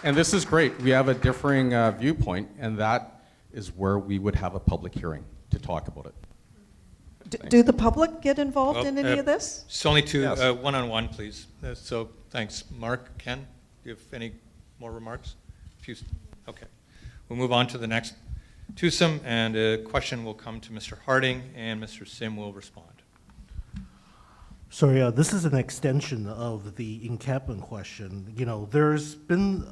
this is great. We have a differing viewpoint, and that is where we would have a public hearing to talk about it. Do the public get involved in any of this? It's only two, Yes. one-on-one, please. So, thanks. Mark, Ken, do you have any more remarks? Okay. We'll move on to the next twosome, and a question will come to Mr. Harding, and Mr. Sim will respond. So this is an extension of the encampment question. There's been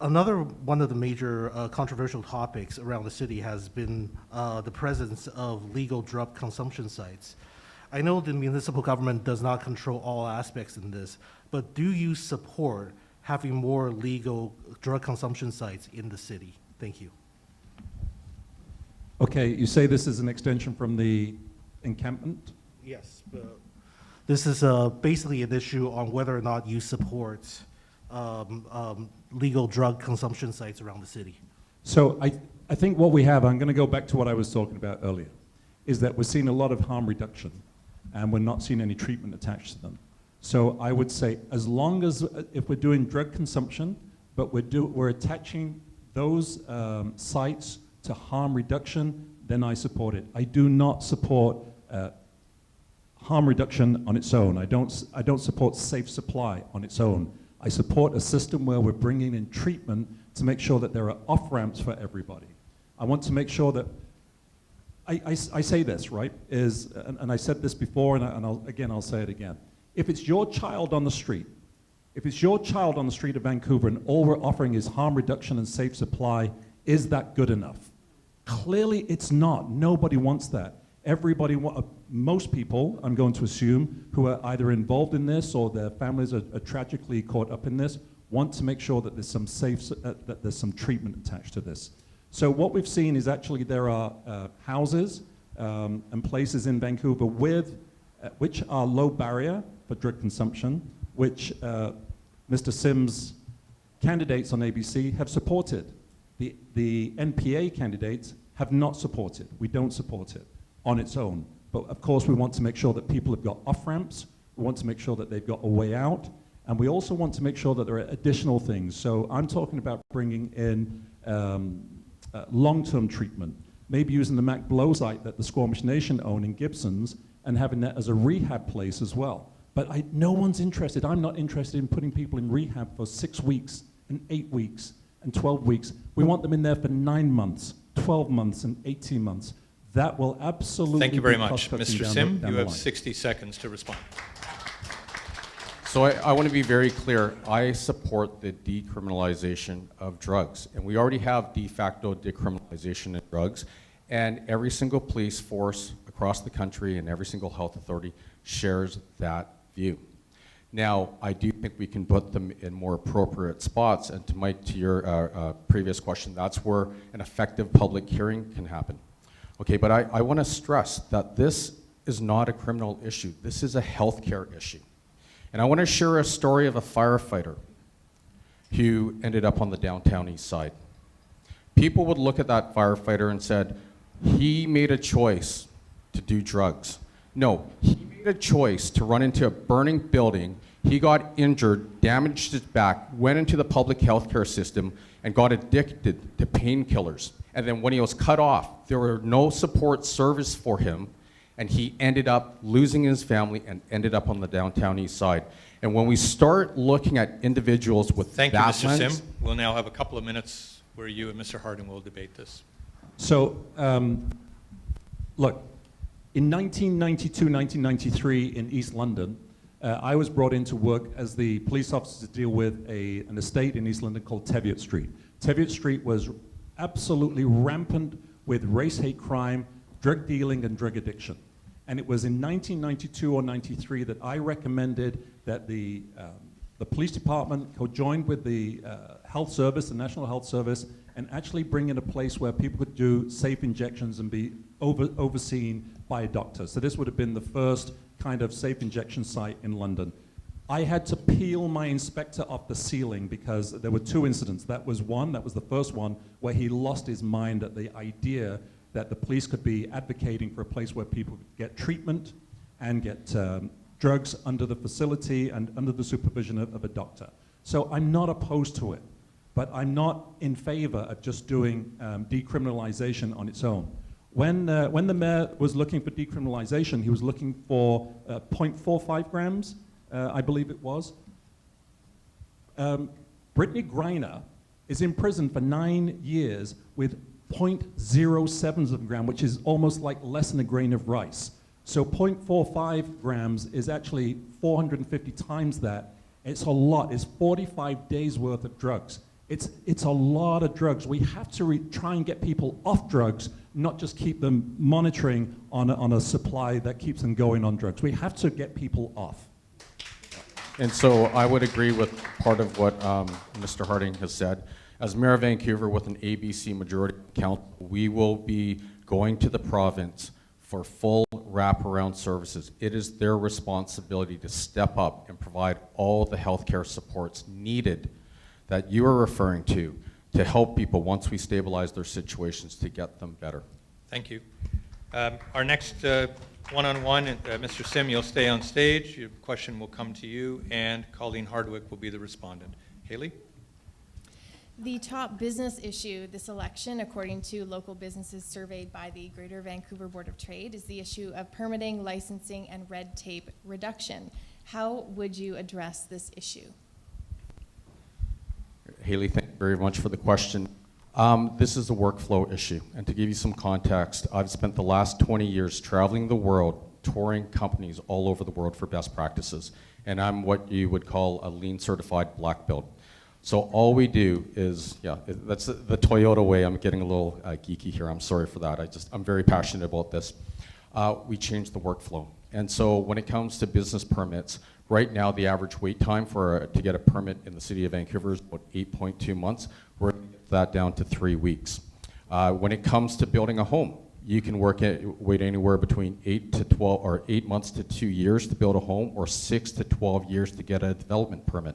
another one of the major controversial topics around the city has been the presence of legal drug consumption sites. I know the municipal government does not control all aspects in this, but do you support having more legal drug consumption sites in the city? Thank you. Okay, you say this is an extension from the encampment? Yes, but this is basically an issue on whether or not you support legal drug consumption sites around the city. So I think what we have, I'm going to go back to what I was talking about earlier, is that we're seeing a lot of harm reduction, and we're not seeing any treatment attached to them. So I would say, as long as, if we're doing drug consumption, but we're attaching those sites to harm reduction, then I support it. I do not support harm reduction on its own. I don't support safe supply on its own. I support a system where we're bringing in treatment to make sure that there are off-ramps for everybody. I want to make sure that, I say this, right, and I said this before, and I'll say it again. If it's your child on the street, of Vancouver, and all we're offering is harm reduction and safe supply, is that good enough? Clearly it's not. Nobody wants that. Most people, I'm going to assume, who are either involved in this or their families are tragically caught up in this, want to make sure that there's some treatment attached to this. So what we've seen is actually there are houses and places in Vancouver which are low barrier for drug consumption, which Mr. Sim's candidates on ABC have supported. The NPA candidates have not supported. We don't support it on its own. But of course we want to make sure that people have got off-ramps, we want to make sure that they've got a way out, and we also want to make sure that there are additional things. So I'm talking about bringing in long-term treatment, maybe using the Mac Blow site that the Squamish Nation own in Gibsons and having that as a rehab place as well. But no one's interested. I'm not interested in putting people in rehab for 6 weeks and 8 weeks and 12 weeks. We want them in there for 9 months, 12 months, and 18 months. That will absolutely. Thank you very much. cost-cutting Mr. down Sim, the you have line. 60 seconds to respond. So I want to be very clear. I support the decriminalization of drugs. And we already have de facto decriminalization of drugs. And every single police force across the country and every single health authority shares that view. Now, I do think we can put them in more appropriate spots, and to Mike, to your previous question, that's where an effective public hearing can happen. Okay, but I want to stress that this is not a criminal issue. This is a healthcare issue. And I want to share a story of a firefighter who ended up on the downtown east side. People would look at that firefighter and said, he made a choice to do drugs. No, he made a choice to run into a burning building. He got injured, damaged his back, went into the public healthcare system, and got addicted to painkillers. And then when he was cut off, there were no support service for him, and he ended up losing his family and ended up on the downtown east side. And when we start looking at individuals with Thank you, that Mr. lens, Sim. We'll now have a couple of minutes where you and Mr. Harding will debate this. So, look, in 1992, 1993 in East London, I was brought in to work as the police officer to deal with an estate in East London called Teviot Street. Teviot Street was absolutely rampant with race hate crime, drug dealing, and drug addiction. And it was in 1992 or 93 that I recommended that the police department co-joined with the health service, the National Health Service, and actually bring in a place where people could do safe injections and be overseen by a doctor. So this would have been the first kind of safe injection site in London. I had to peel my inspector off the ceiling because there were two incidents. That was the first one, where he lost his mind at the idea that the police could be advocating for a place where people could get treatment and get drugs under the facility and under the supervision of a doctor. So I'm not opposed to it, but I'm not in favor of just doing decriminalization on its own. When the mayor was looking for decriminalization, he was looking for 0.45 grams, I believe it was. Brittany Griner is in prison for 9 years with 0.07 of a gram, which is almost like less than a grain of rice. So 0.45 grams is actually 450 times that. It's a lot. It's 45 days worth of drugs. It's a lot of drugs. We have to try and get people off drugs, not just keep them monitoring on a supply that keeps them going on drugs. We have to get people off. and so I would agree with part of what Mr. Harding has said. As Mayor of Vancouver with an ABC majority council, we will be going to the province for full wraparound services. It is their responsibility to step up and provide all the healthcare supports needed that you are referring to help people once we stabilize their situations to get them better. Thank you. Our next one-on-one, Mr. Sim, you'll stay on stage. Your question will come to you, and Colleen Hardwick will be the respondent. Haley? The top business issue this election, according to local businesses surveyed by the Greater Vancouver Board of Trade, is the issue of permitting, licensing, and red tape reduction. How would you address this issue? Haley, thank you very much for the question. This is a workflow issue, and to give you some context, I've spent the last 20 years traveling the world, touring companies all over the world for best practices, and I'm what you would call a lean certified black belt. So all we do is, that's the Toyota way. I'm getting a little geeky here. I'm sorry for that. I'm very passionate about this. We change the workflow. And so when it comes to business permits, right now the average wait time to get a permit in the city of Vancouver is about 8.2 months. We're going to get that down to 3 weeks. When it comes to building a home, you can wait anywhere between 8 to 12, or 8 months to 2 years to build a home, or 6 to 12 years to get a development permit.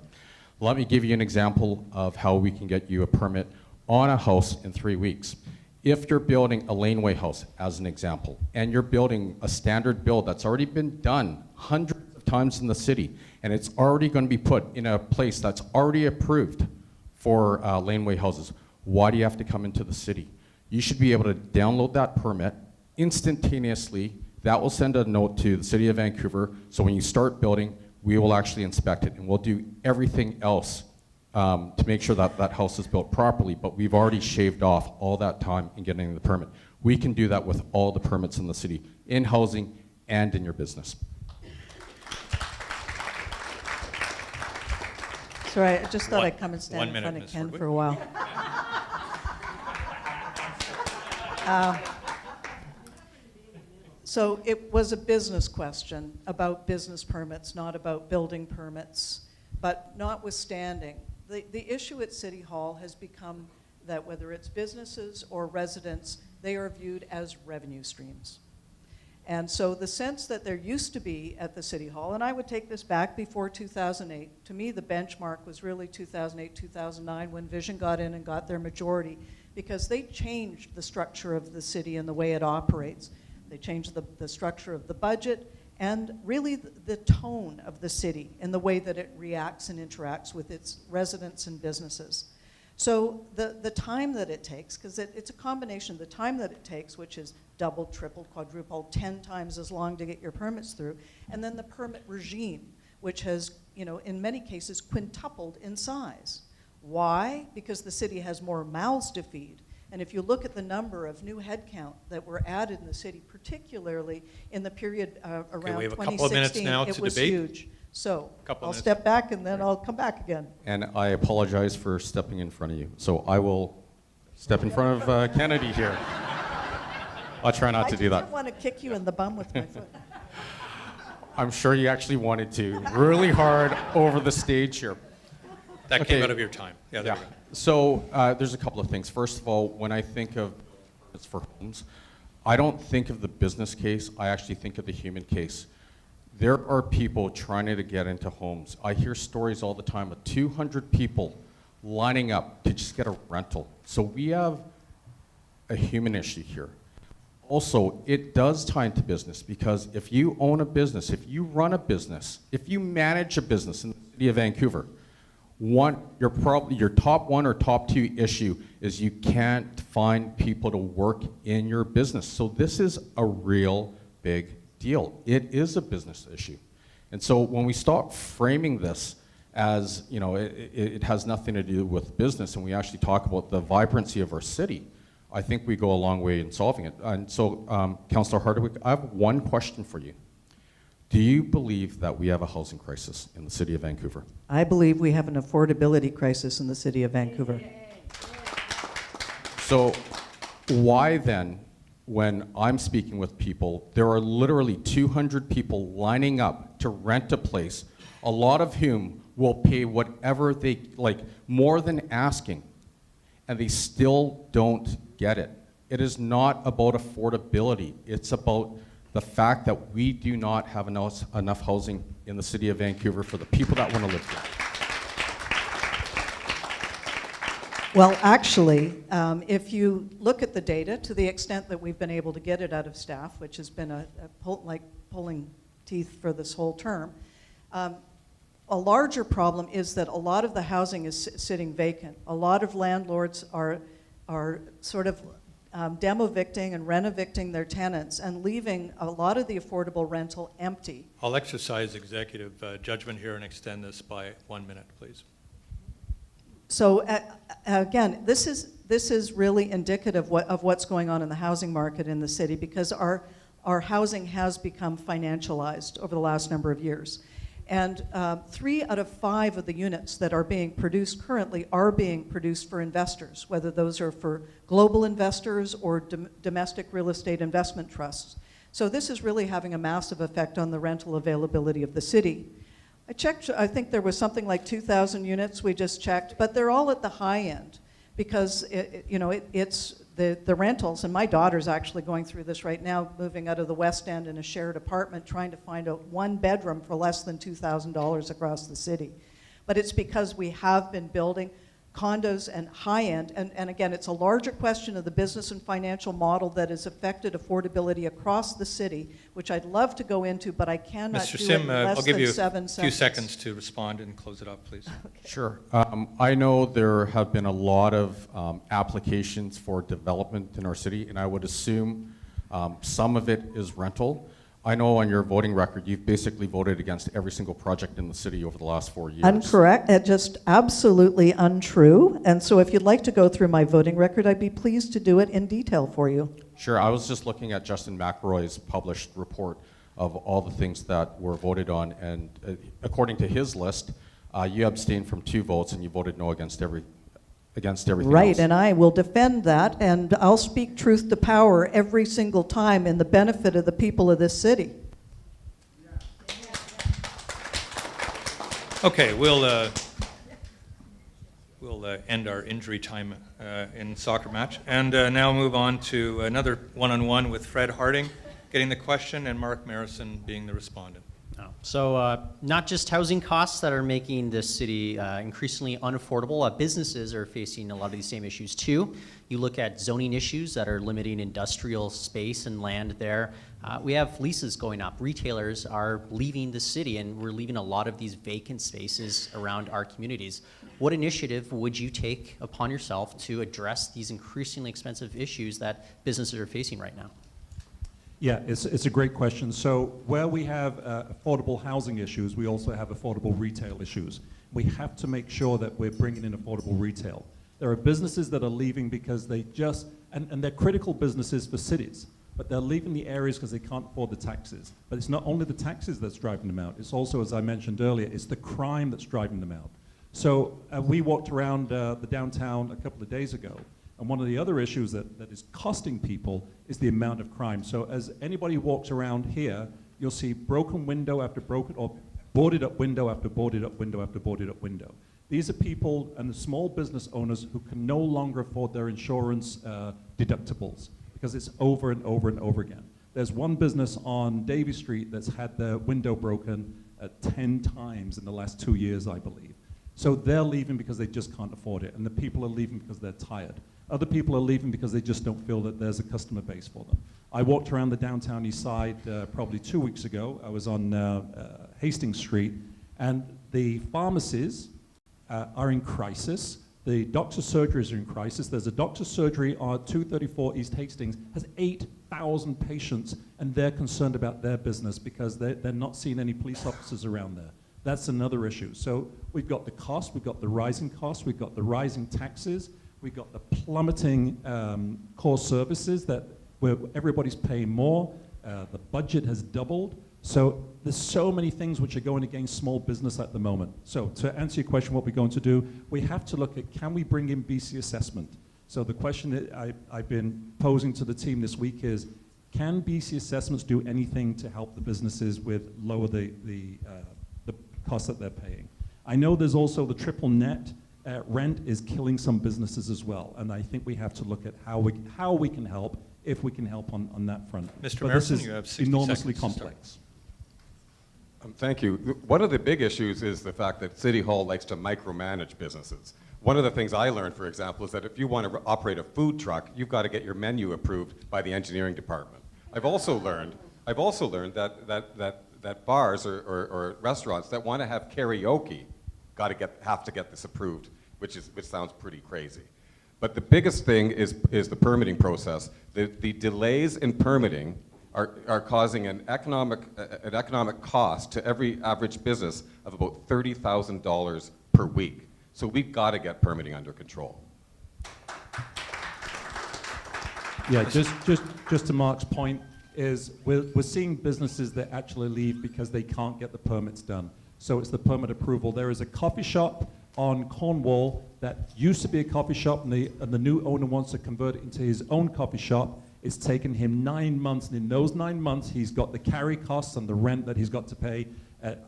Let me give you an example of how we can get you a permit on a house in 3 weeks. If you're building a laneway house, as an example, and you're building a standard build that's already been done hundreds of times in the city, and it's already going to be put in a place that's already approved for laneway houses, why do you have to come into the city? You should be able to download that permit instantaneously. That will send a note to the city of Vancouver, so when you start building, we will actually inspect it, and we'll do everything else to make sure that that house is built properly, but we've already shaved off all that time in getting the permit. We can do that with all the permits in the city, in housing and in your business. Sorry, I just thought I'd come and stand in front of Ken for a while. So it was a business question about business permits, not about building permits. But notwithstanding, the issue at City Hall has become that whether it's businesses or residents, they are viewed as revenue streams. And so the sense that there used to be at the City Hall, and I would take this back before 2008, to me the benchmark was really 2008, 2009 when Vision got in and got their majority, because they changed the structure of the city and the way it operates. They changed the structure of the budget and really the tone of the city and the way that it reacts and interacts with its residents and businesses. So the time that it takes, because it's a combination of the time that it takes, which is double, triple, quadruple, 10 times as long to get your permits through, and then the permit regime, which has, in many cases, quintupled in size. Why? Because the city has more mouths to feed. And if you look at the number of new headcount that were added in the city, particularly in the period around we have a 2016, couple of minutes now it to was debate. huge. So I'll minutes. step back and then I'll come back again. And I apologize for stepping in front of you. So I will step in front of Kennedy here. I'll try not to do I that. didn't want to kick you in the bum with my foot. I'm sure you actually wanted to really hard over the stage here. That Okay. came out of your time. Yeah, there Yeah. we go. So there's a couple of things. First of all, when I think of it's for homes, I don't think of the business case. I actually think of the human case. There are people trying to get into homes. I hear stories all the time of 200 people lining up to just get a rental. So we have a human issue here. Also, it does tie into business because if you own a business, if you run a business, if you manage a business in the city of Vancouver, your top one or top two issue is you can't find people to work in your business. So this is a real big deal. It is a business issue. And so when we stop framing this as, it has nothing to do with business and we actually talk about the vibrancy of our city, I think we go a long way in solving it. And so, Councillor Hardwick, I have one question for you. Do you believe that we have a housing crisis in the city of Vancouver? I believe we have an affordability crisis in the city of Vancouver. So why then, when I'm speaking with people, there are literally 200 people lining up to rent a place, a lot of whom will pay whatever they like, more than asking, and they still don't get it. It is not about affordability. It's about the fact that we do not have enough housing in the city of Vancouver for the people that want to live here. Well, actually, if you look at the data, to the extent that we've been able to get it out of staff, which has been like pulling teeth for this whole term, a larger problem is that a lot of the housing is sitting vacant. A lot of landlords are sort of demo-evicting and rent-evicting their tenants and leaving a lot of the affordable rental empty. I'll exercise executive judgment here and extend this by 1 minute, please. So again, this is really indicative of what's going on in the housing market in the city because our housing has become financialized over the last number of years. And 3 out of 5 of the units that are being produced currently are being produced for investors, whether those are for global investors or domestic real estate investment trusts. So this is really having a massive effect on the rental availability of the city. I checked, I think there was something like 2,000 units we just checked, but they're all at the high end because it's the rentals, and my daughter's actually going through this right now, moving out of the West End in a shared apartment, trying to find a 1 bedroom for less than $2,000 across the city. But it's because we have been building condos and high end, and again, it's a larger question of the business and financial model that has affected affordability across the city, which I'd love to go into, but I cannot Mr. do Sim, it in less I'll give than you 7 a seconds. few seconds to respond and close it up, please. Sure. I know there have been a lot of applications for development in our city, and I would assume some of it is rental. I know on your voting record, you've basically voted against every single project in the city over the last 4 years. Incorrect. Just absolutely untrue. And so if you'd like to go through my voting record, I'd be pleased to do it in detail for you. Sure. I was just looking at Justin McElroy's published report of all the things that were voted on, and according to his list, you abstained from 2 votes and you voted no against against everything Right, else. and I will defend that, and I'll speak truth to power every single time in the benefit of the people of this city. Okay, we'll end our injury time in soccer match, and now move on to another one-on-one with Fred Harding, getting the question, and Mark Marissen being the respondent. So not just housing costs that are making this city increasingly unaffordable. Businesses are facing a lot of these same issues too. You look at zoning issues that are limiting industrial space and land there. We have leases going up. Retailers are leaving the city, and we're leaving a lot of these vacant spaces around our communities. What initiative would you take upon yourself to address these increasingly expensive issues that businesses are facing right now? Yeah, it's a great question. So where we have affordable housing issues, we also have affordable retail issues. We have to make sure that we're bringing in affordable retail. There are businesses that are leaving because they just, and they're critical businesses for cities, but they're leaving the areas because they can't afford the taxes. But it's not only the taxes that's driving them out, it's also, as I mentioned earlier, it's the crime that's driving them out. So we walked around the downtown a couple of days ago, and one of the other issues that is costing people is the amount of crime. So as anybody walks around here, you'll see broken window after broken, or boarded up window after boarded up window after boarded up window. These are people and the small business owners who can no longer afford their insurance deductibles because it's over and over and over again. There's one business on Davie Street that's had their window broken 10 times in the last 2 years, I believe. So they're leaving because they just can't afford it, and the people are leaving because they're tired. Other people are leaving because they just don't feel that there's a customer base for them. I walked around the downtown east side probably 2 weeks ago. I was on Hastings Street, and the pharmacies are in crisis. The doctor's surgeries are in crisis. There's a doctor's surgery on 234 East Hastings, has 8,000 patients, and they're concerned about their business because they're not seeing any police officers around there. That's another issue. So we've got the cost, we've got the rising costs, we've got the rising taxes, we've got the plummeting core services where everybody's paying more. The budget has doubled. So there's so many things which are going against small business at the moment. So to answer your question, what we're going to do, we have to look at, can we bring in BC assessment? So the question that I've been posing to the team this week is, can BC assessments do anything to help the businesses with lower the costs that they're paying? I know there's also the triple net rent is killing some businesses as well, and I think we have to look at how we can help, if we can help on that front. Mr. But Marissen, this is you have 60 enormously seconds to start. complex. Thank you. One of the big issues is the fact that City Hall likes to micromanage businesses. One of the things I learned, for example, is that if you want to operate a food truck, you've got to get your menu approved by the engineering department. I've also learned that bars or restaurants that want to have karaoke have to get this approved, which sounds pretty crazy. But the biggest thing is the permitting process. The delays in permitting are causing an economic cost to every average business of about $30,000 per week. So we've got to get permitting under control. Yeah, just to Mark's point, is we're seeing businesses that actually leave because they can't get the permits done. So it's the permit approval. There is a coffee shop on Cornwall that used to be a coffee shop, and the new owner wants to convert it into his own coffee shop. It's taken him 9 months, and in those 9 months, he's got the carry costs and the rent that he's got to pay.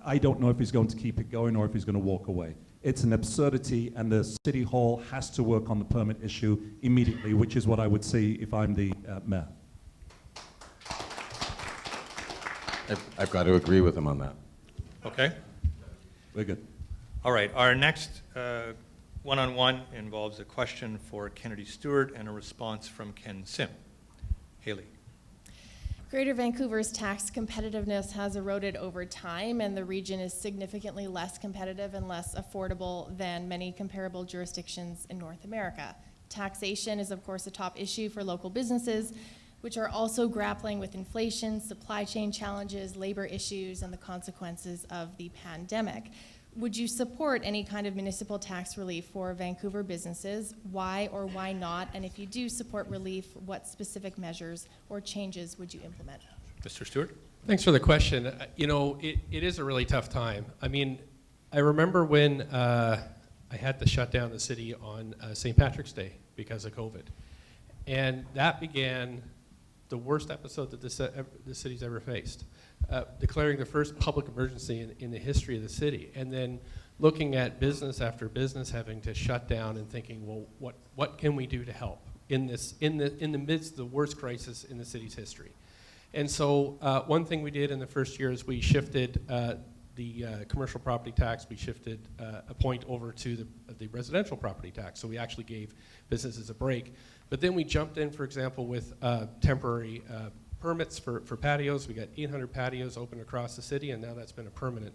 I don't know if he's going to keep it going or if he's going to walk away. It's an absurdity, and the City Hall has to work on the permit issue immediately, which is what I would see if I'm the mayor. I've got to agree with him on that. Okay. We're good. All right. Our next one-on-one involves a question for Kennedy Stewart and a response from Ken Sim. Haley. Greater Vancouver's tax competitiveness has eroded over time, and the region is significantly less competitive and less affordable than many comparable jurisdictions in North America. Taxation is, of course, a top issue for local businesses, which are also grappling with inflation, supply chain challenges, labor issues, and the consequences of the pandemic. Would you support any kind of municipal tax relief for Vancouver businesses? Why or why not? And if you do support relief, what specific measures or changes would you implement? Mr. Stewart? Thanks for the question. You know, it is a really tough time. I mean, I remember when I had to shut down the city on St. Patrick's Day because of COVID. And that began the worst episode that the city's ever faced, declaring the first public emergency in the history of the city, and then looking at business after business having to shut down and thinking, well, what can we do to help in the midst of the worst crisis in the city's history? And so one thing we did in the first year is we shifted the commercial property tax, we shifted a point over to the residential property tax. So we actually gave businesses a break. But then we jumped in, for example, with temporary permits for patios. We got 800 patios open across the city, and now that's been a permanent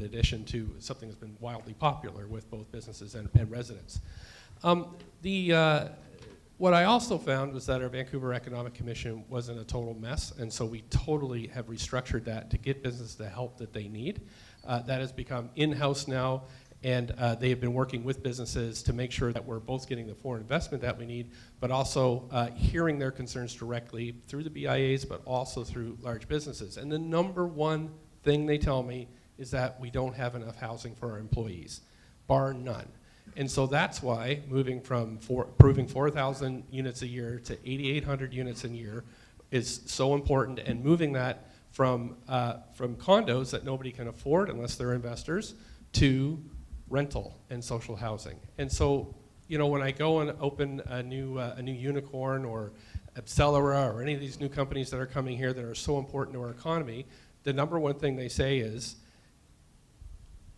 addition to something that's been wildly popular with both businesses and residents. What I also found was that our Vancouver Economic Commission was in a total mess, and so we totally have restructured that to get businesses the help that they need. That has become in-house now, and they have been working with businesses to make sure that we're both getting the foreign investment that we need, but also hearing their concerns directly through the BIAs, but also through large businesses. And the number one thing they tell me is that we don't have enough housing for our employees, bar none. And so that's why moving from approving 4,000 units a year to 8,800 units a year is so important, and moving that from condos that nobody can afford unless they're investors to rental and social housing. And so, you know, when I go and open a new Unicorn or Accelera or any of these new companies that are coming here that are so important to our economy, the number one thing they say is,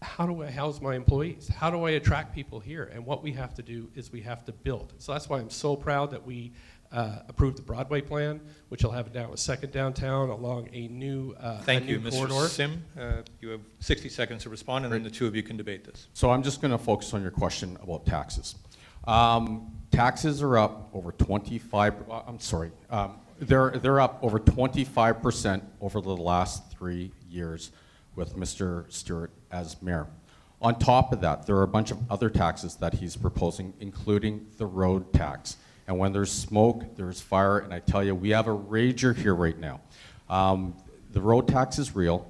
how do I house my employees? How do I attract people here? And what we have to do is we have to build. So that's why I'm so proud that we approved the Broadway plan, which will have now a second downtown along a new Thank you, corridor. Mr. Sim. You have 60 seconds to respond, and then the two of you can debate this. So I'm just going to focus on your question about taxes. Taxes are up over 25, they're up over 25% over the last 3 years with Mr. Stewart as mayor. On top of that, there are a bunch of other taxes that he's proposing, including the road tax. And when there's smoke, there's fire, and I tell you, we have a rager here right now. The road tax is real.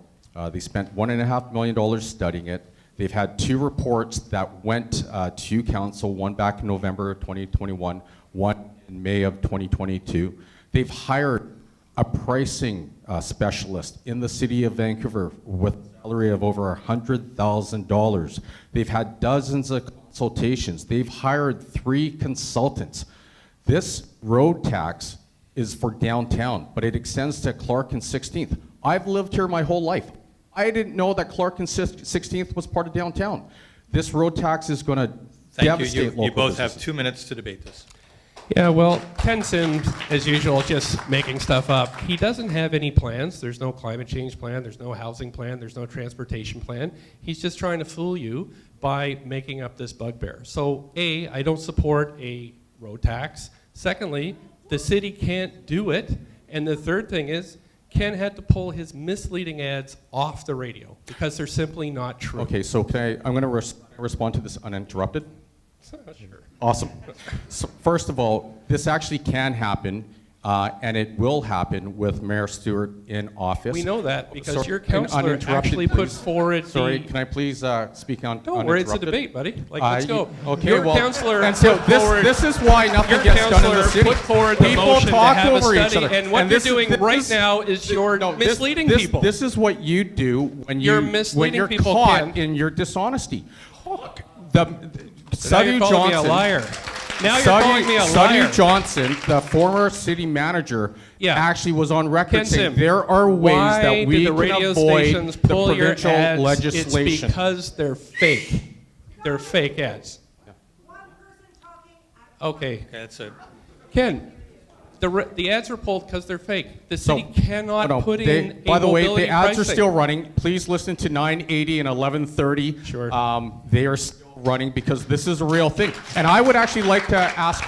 They spent $1.5 million studying it. They've had 2 reports that went to council, one back in November of 2021, one in May of 2022. They've hired a pricing specialist in the city of Vancouver with a salary of over $100,000. They've had dozens of consultations. They've hired 3 consultants. This road tax is for downtown, but it extends to Clark and 16th. I've lived here my whole life. I didn't know that Clark and 16th was part of downtown. This road tax is going to devastate local You both businesses. have 2 minutes to debate this. Yeah, well, Ken Sims, as usual, just making stuff up. He doesn't have any plans. There's no climate change plan. There's no housing plan. There's no transportation plan. He's just trying to fool you by making up this bugbear. So, A, I don't support a road tax. Secondly, the city can't do it. And the third thing is, Ken had to pull his misleading ads off the radio because they're simply not true. Okay, so I'm going to respond to this uninterrupted. Sure. Awesome. So first of all, this actually can happen, and it will happen with Mayor Stewart in office. We know that because Sorry, your and councillor uninterrupted, actually put please. forward Sorry, the... can I please speak on No, where it's a uninterrupted? debate, buddy. Like, let's go. Okay, your well, councillor and so put forward... this is why nothing your gets done in the councillor city. put forward the People motion to talk have over a each study, other. and what And you're this is- doing this right is- now is you're misleading people. This is what you do when You're when misleading you're people, caught Ken. in your dishonesty. Now Sadhu you're calling me a Johnson. liar. Now you're calling me a liar. Sadhu Johnson, the former city manager, Yeah. actually was on record Ken saying Sim, there are ways why that we did the can radio avoid stations the pull your provincial ads? legislation. It's because they're fake. They're fake ads. Okay. That's it. Ken, the ads are pulled because they're fake. The city cannot No, put they- in a by the way, mobility the ads are pricing. still running. Please listen to 980 and 1130. Sure. They are still running because this is a real thing. And I would actually like to ask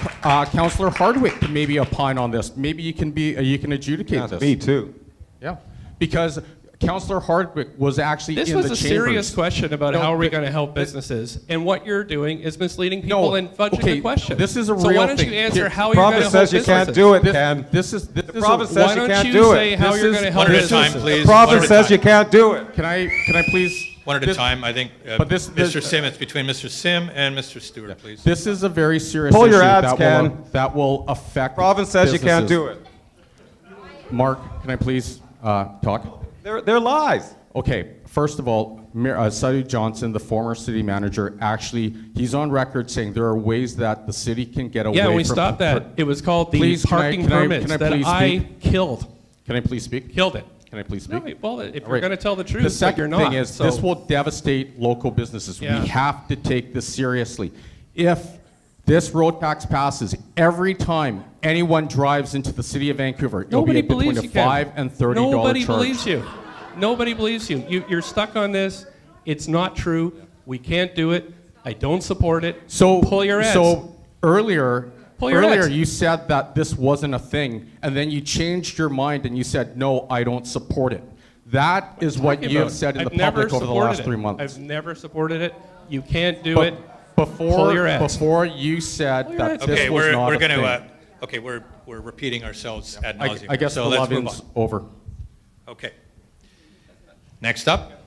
Councillor Hardwick to maybe opine on this. Maybe you can adjudicate this. Me too. Yeah, because Councillor Hardwick was actually This in was the a chambers. serious question about No, how are we but- going to help businesses, and what you're doing is misleading people No, and fudging okay, the question. this is a so real why don't thing. you answer Here, how you're going to help province says you businesses? can't do it, Ken. This is The province says Why you don't can't you do say it. how This you're is- going to help One at a businesses? time, please. The province One at a says you time. can't do it. Can I please? One at a time, I think. but this- Mr. Sim, it's between Mr. Sim and Mr. Stewart, please. This is a very serious Pull issue your ads, that will affect Province says you can't businesses. do it. Mark, can I please talk? They're lies. Okay, first of all, Suddy Johnson, the former city manager, actually, he's on record saying there are ways that the city can get away Yeah, from... we stopped that. It was called the Please, parking permits that please I speak? killed. Can I please speak? Killed it. Can I please No, speak? well, if All you're right. going to tell the truth, The but second you're not. thing is, so- this will devastate local businesses. Yeah. We have to take this seriously. If this road tax passes, every time anyone drives into the city of Vancouver, it'll Nobody be between believes a you, Ken. $5 and $30 Nobody charge. believes you. Nobody believes you. You're stuck on this. It's not true. We can't do it. I don't support it. So pull your ads. So earlier, Pull your ads. you said that this wasn't a thing, and then you changed your mind and you said, "No, I don't support it." That is what Talking you have about? said in I've the never public over the supported last it. 3 months. I've never supported it. You can't do But it. Pull your ads. before you said Pull your that ads. this Okay, was not we're a going thing. to, okay, we're repeating ourselves ad nauseum. I guess so the let's move lobbying's on. over. Okay. Next up,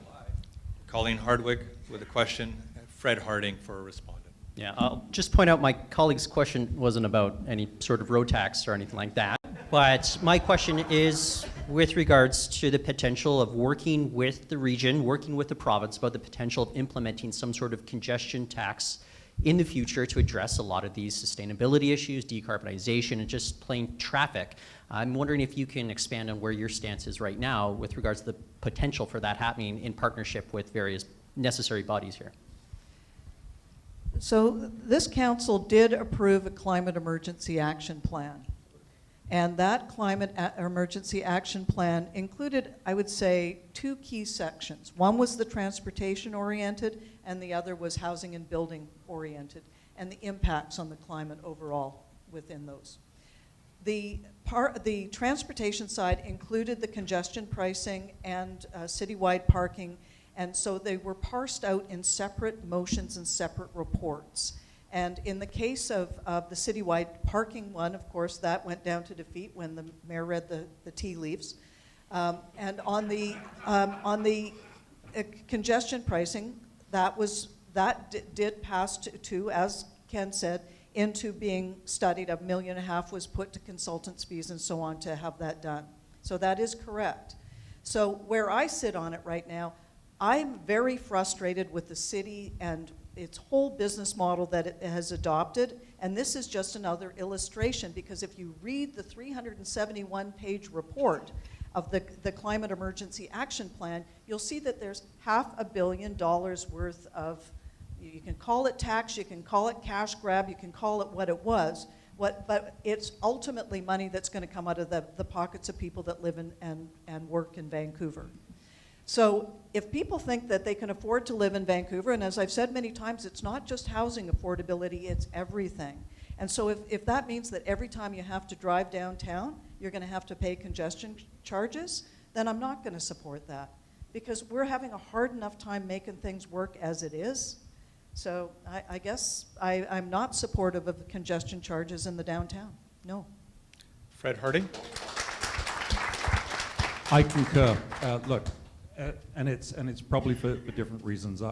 Colleen Hardwick with a question, Fred Harding for a respondent. Yeah, I'll just point out my colleague's question wasn't about any sort of road tax or anything like that. But my question is with regards to the potential of working with the region, working with the province about the potential of implementing some sort of congestion tax in the future to address a lot of these sustainability issues, decarbonization, and just plain traffic. I'm wondering if you can expand on where your stance is right now with regards to the potential for that happening in partnership with various necessary bodies here. So this council did approve a climate emergency action plan. And that climate emergency action plan included, I would say, two key sections. One was the transportation oriented and the other was housing and building oriented and the impacts on the climate overall within those. The transportation side included the congestion pricing and citywide parking, and so they were parsed out in separate motions and separate reports. And in the case of the citywide parking one, of course, that went down to defeat when the mayor read the tea leaves. And on the congestion pricing, that did pass to, as Ken said, into being studied. $1.5 million was put to consultants' fees and so on to have that done. So that is correct. So where I sit on it right now, I'm very frustrated with the city and its whole business model that it has adopted, and this is just another illustration, because if you read the 371-page report of the Climate Emergency Action Plan, you'll see that there's $500 million worth of, you can call it tax, you can call it cash grab, you can call it what it was, but it's ultimately money that's going to come out of the pockets of people that live and work in Vancouver. So if people think that they can afford to live in Vancouver, and as I've said many times, it's not just housing affordability, it's everything. And so if that means that every time you have to drive downtown, you're going to have to pay congestion charges, then I'm not going to support that, because we're having a hard enough time making things work as it is. So I guess I'm not supportive of congestion charges in the downtown, no. Fred Harding? I concur. Look, and it's probably for different reasons.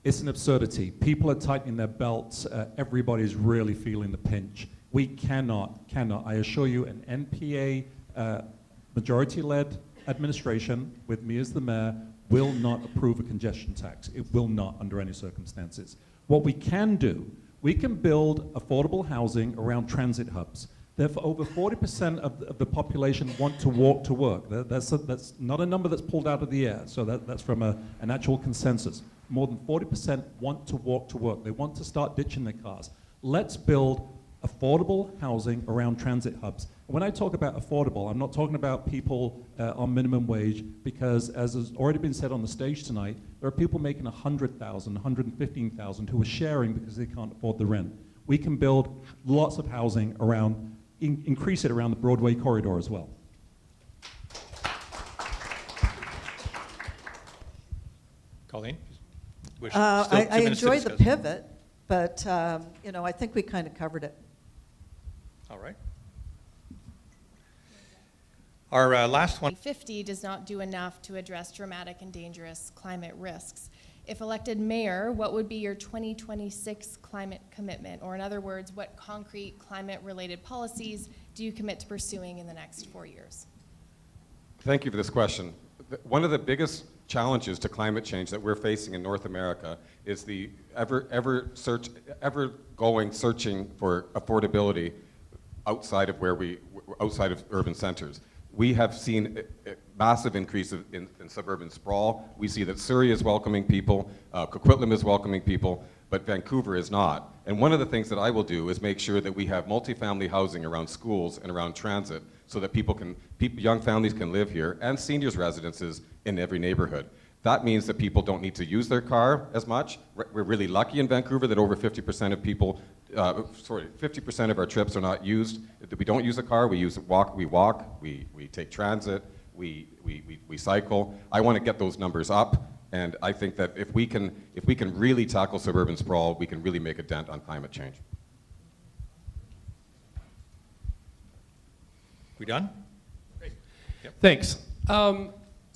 It's an absurdity. People are tightening their belts. Everybody's really feeling the pinch. We cannot, I assure you, an NPA majority-led administration with me as the mayor will not approve a congestion tax. It will not under any circumstances. What we can do, we can build affordable housing around transit hubs. Therefore, over 40% of the population want to walk to work. That's not a number that's pulled out of the air, so that's from an actual consensus. More than 40% want to walk to work. They want to start ditching their cars. Let's build affordable housing around transit hubs. When I talk about affordable, I'm not talking about people on minimum wage, because as has already been said on the stage tonight, there are people making $100,000, $115,000 who are sharing because they can't afford the rent. We can build lots of housing around, increase it around the Broadway corridor as well. Colleen? I enjoyed the pivot, but I think we kind of covered it. All right. Our last one. 2050 does not do enough to address dramatic and dangerous climate risks. If elected mayor, what would be your 2026 climate commitment? Or in other words, what concrete climate-related policies do you commit to pursuing in the next 4 years? Thank you for this question. One of the biggest challenges to climate change that we're facing in North America is the ever-going searching for affordability outside of outside of urban centers. We have seen a massive increase in suburban sprawl. We see that Surrey is welcoming people, Coquitlam is welcoming people, but Vancouver is not. And one of the things that I will do is make sure that we have multifamily housing around schools and around transit so that young families can live here, and seniors' residences in every neighborhood. That means that people don't need to use their car as much. We're really lucky in Vancouver that over 50% of people, 50% of our trips are not used. We don't use a car, we walk, we take transit, we cycle. I want to get those numbers up, and I think that if we can really tackle suburban sprawl, we can really make a dent on climate change. We done? Great. Yep. Thanks.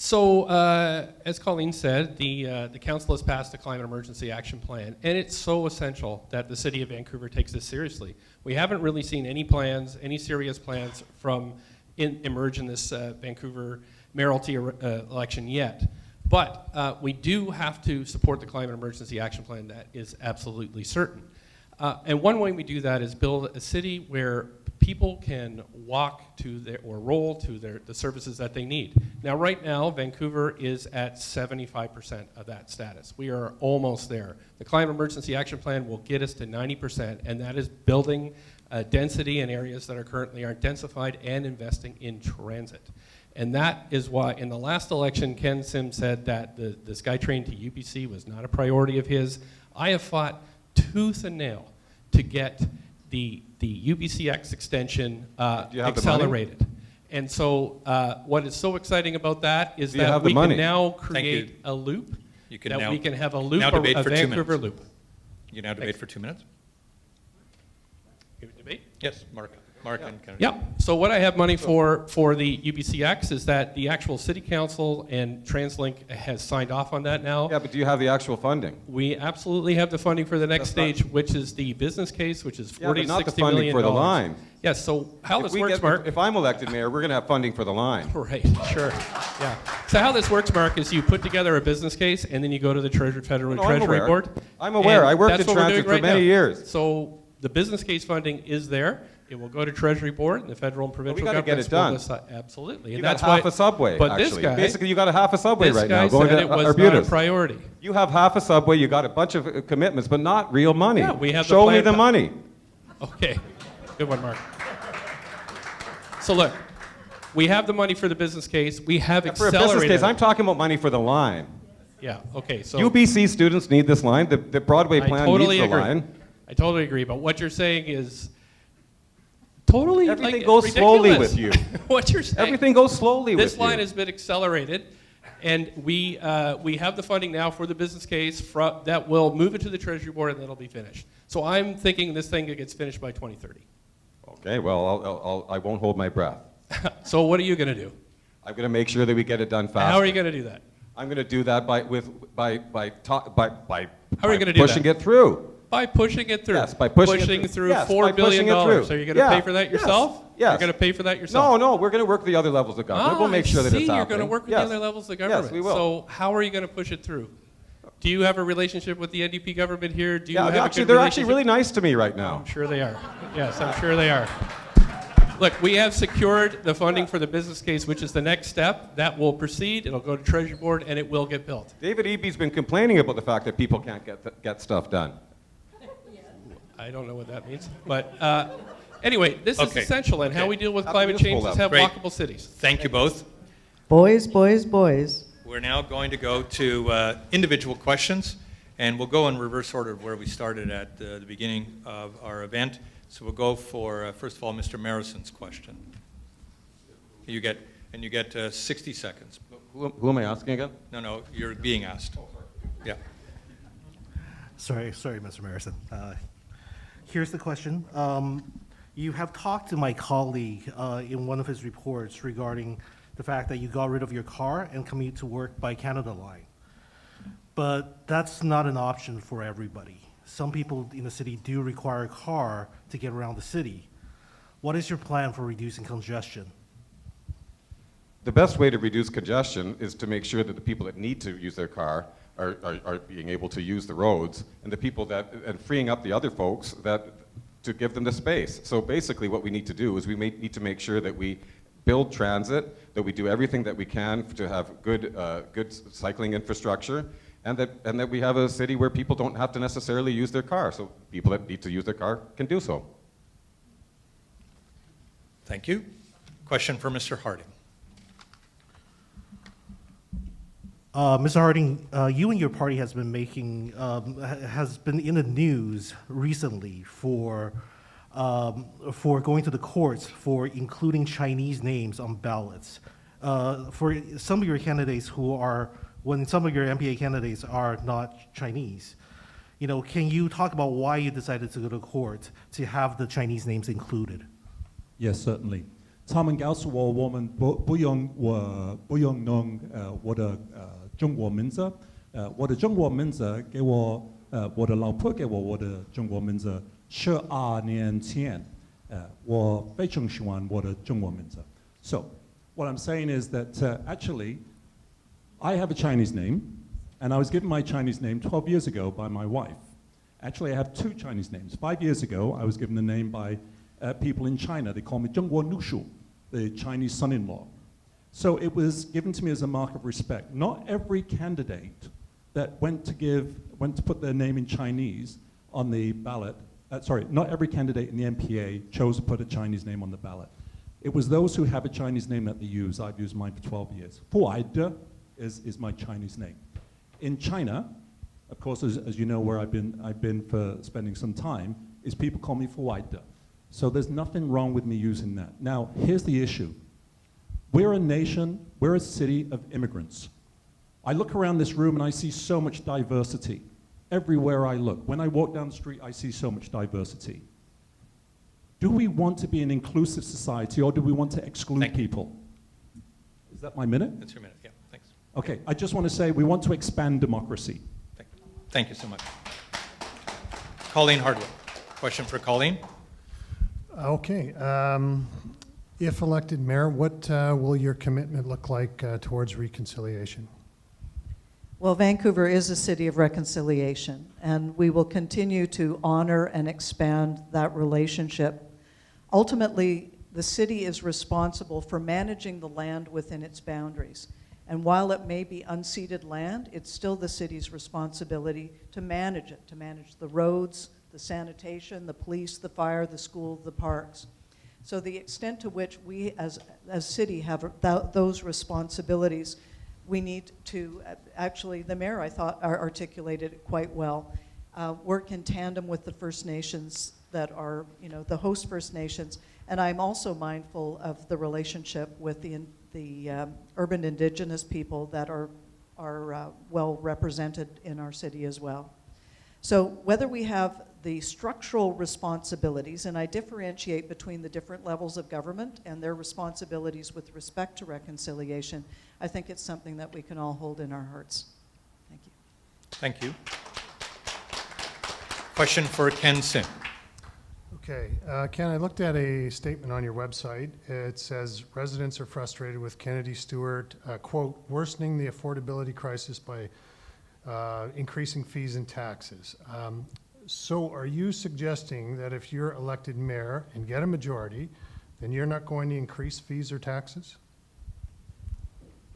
As Colleen said, the council has passed a climate emergency action plan, and it's so essential that the city of Vancouver takes this seriously. We haven't really seen any serious plans emerge in this Vancouver mayoralty election yet. But we do have to support the climate emergency action plan. That is absolutely certain. And one way we do that is build a city where people can walk to or roll to the services that they need. Now, right now, Vancouver is at 75% of that status. We are almost there. The Climate Emergency Action Plan will get us to 90%, and that is building density in areas that are currently aren't densified and investing in transit. And that is why, in the last election, Ken Sim said that the SkyTrain to UBC was not a priority of his. I have fought tooth and nail to get the UBCX extension accelerated. And so what is so exciting about that is that we can now create a loop, we can have a loop, a Vancouver loop. You can now debate for 2 minutes. Give it debate? Yes, Mark and Kennedy. Yeah, so what I have money for the UBCX is that the actual City Council and TransLink has signed off on that now. Yeah, but do you have the actual funding? We absolutely have the funding for the next stage, which is the business case, which is $40 to $60 million. Not the funding for the line. Yes, so how this works, Mark. If I'm elected mayor, we're going to have funding for the line. Right, sure, yeah. So how this works, Mark, is you put together a business case and then you go to the Federal Treasury Board. I'm aware. I worked in transit for many years. So the business case funding is there. It will go to Treasury Board and the federal and provincial governments. We got to get it done. Absolutely. You got half a subway, but actually. This guy, basically, you got a half a subway right now. Going to it was not a priority. You have half a subway. You got a bunch of commitments, but not real money. Yeah, we have Show me the money. Okay, good one, Mark. So look, we have the money for the business case. We have accelerated. For a business case, I'm talking about money for the line. Yeah. Okay. So UBC students need this line. The Broadway plan needs the line. I totally agree. But what you're saying is. Totally, everything goes slowly with you. What you're saying. Everything goes slowly with you. This line has been accelerated, and we have the funding now for the business case that will move it to the Treasury Board, and that'll be finished. So I'm thinking this thing gets finished by 2030. Okay, well, I won't hold my breath. So what are you going to do? I'm going to make sure that we get it done fast. How are you going to do that? I'm going to do that by How are you going to do pushing it through. By pushing it through. Yes, by pushing it through. Yes, $4 billion. Are you going to pay for that yourself? Yes. You're going to pay for that yourself? No, we're going to work with the other levels of government. We'll make sure that it's happening. You're going to work with the other levels of government. Yes, we will. So how are you going to push it through? Do you have a relationship with the NDP government here? Do you have they're actually really nice to me right now. I'm sure they are. Yes, I'm sure they are. Look, we have secured the funding for the business case, which is the next step. That will proceed. It'll go to Treasury Board, and it will get built. David Eby's been complaining about the fact that people can't get stuff done. I don't know what that means. But anyway, this is essential, and how we deal with climate change is have walkable cities. Thank you both. Boys, boys, boys. We're now going to go to individual questions, and we'll go in reverse order of where we started at the beginning of our event. So we'll go for, first of all, Mr. Marissen's question. You get 60 seconds. Who am I asking again? No, you're being asked. Yeah. Sorry, Mr. Marissen. Here's the question. You have talked to my colleague in one of his reports regarding the fact that you got rid of your car and commute to work by Canada Line. But that's not an option for everybody. Some people in the city do require a car to get around the city. What is your plan for reducing congestion? The best way to reduce congestion is to make sure that the people that need to use their car are being able to use the roads, and the people that, and freeing up the other folks to give them the space. So basically what we need to do is we need to make sure that we build transit, that we do everything that we can to have good cycling infrastructure, and that we have a city where people don't have to necessarily use their car, so people that need to use their car can do so. Thank you. Question for Mr. Harding. Mr. Harding, you and your party has been in the news recently for going to the courts for including Chinese names on ballots. For some of your candidates when some of your MPA candidates are not Chinese, can you talk about why you decided to go to court to have the Chinese names included? Yes, certainly. 他们告诉我们不用弄我的中国名字，我的中国名字给我我的老婆给我的中国名字12年前，我非常喜欢我的中国名字。So, what I'm saying is that actually, I have a Chinese name, and I was given my Chinese name 12 years ago by my wife. Actually, I have two Chinese names. 5 years ago, I was given the name by people in China. They call me 中国女婿, the Chinese son-in-law. So it was given to me as a mark of respect. Not every candidate that went to put their name in Chinese on the ballot, not every candidate in the MPA chose to put a Chinese name on the ballot. It was those who have a Chinese name that they use. I've used mine for 12 years. Fuaide is my Chinese name. In China, of course, as you know, where I've been for spending some time, is people call me Fuaide. So there's nothing wrong with me using that. Now, here's the issue. We're a nation, we're a city of immigrants. I look around this room and I see so much diversity. Everywhere I look. When I walk down the street, I see so much diversity. Do we want to be an inclusive society, or do we want to exclude people? Is that my minute? That's your minute, yeah, thanks. Okay, I just want to say we want to expand democracy. Thank you so much. Colleen Hardwick. Question for Colleen. Okay. If elected mayor, what will your commitment look like towards reconciliation? Well, Vancouver is a city of reconciliation, and we will continue to honor and expand that relationship. Ultimately, the city is responsible for managing the land within its boundaries. And while it may be unceded land, it's still the city's responsibility to manage it, to manage the roads, the sanitation, the police, the fire, the school, the parks. So the extent to which we as city have those responsibilities, we need to, actually the mayor I thought articulated it quite well, work in tandem with the First Nations that are, the host First Nations. And I'm also mindful of the relationship with the urban indigenous people that are well represented in our city as well. So whether we have the structural responsibilities, and I differentiate between the different levels of government and their responsibilities with respect to reconciliation, I think it's something that we can all hold in our hearts. Thank you. Thank you. Question for Ken Sim. Okay, Ken, I looked at a statement on your website. It says residents are frustrated with Kennedy Stewart, quote, worsening the affordability crisis by increasing fees and taxes. So are you suggesting that if you're elected mayor and get a majority, then you're not going to increase fees or taxes?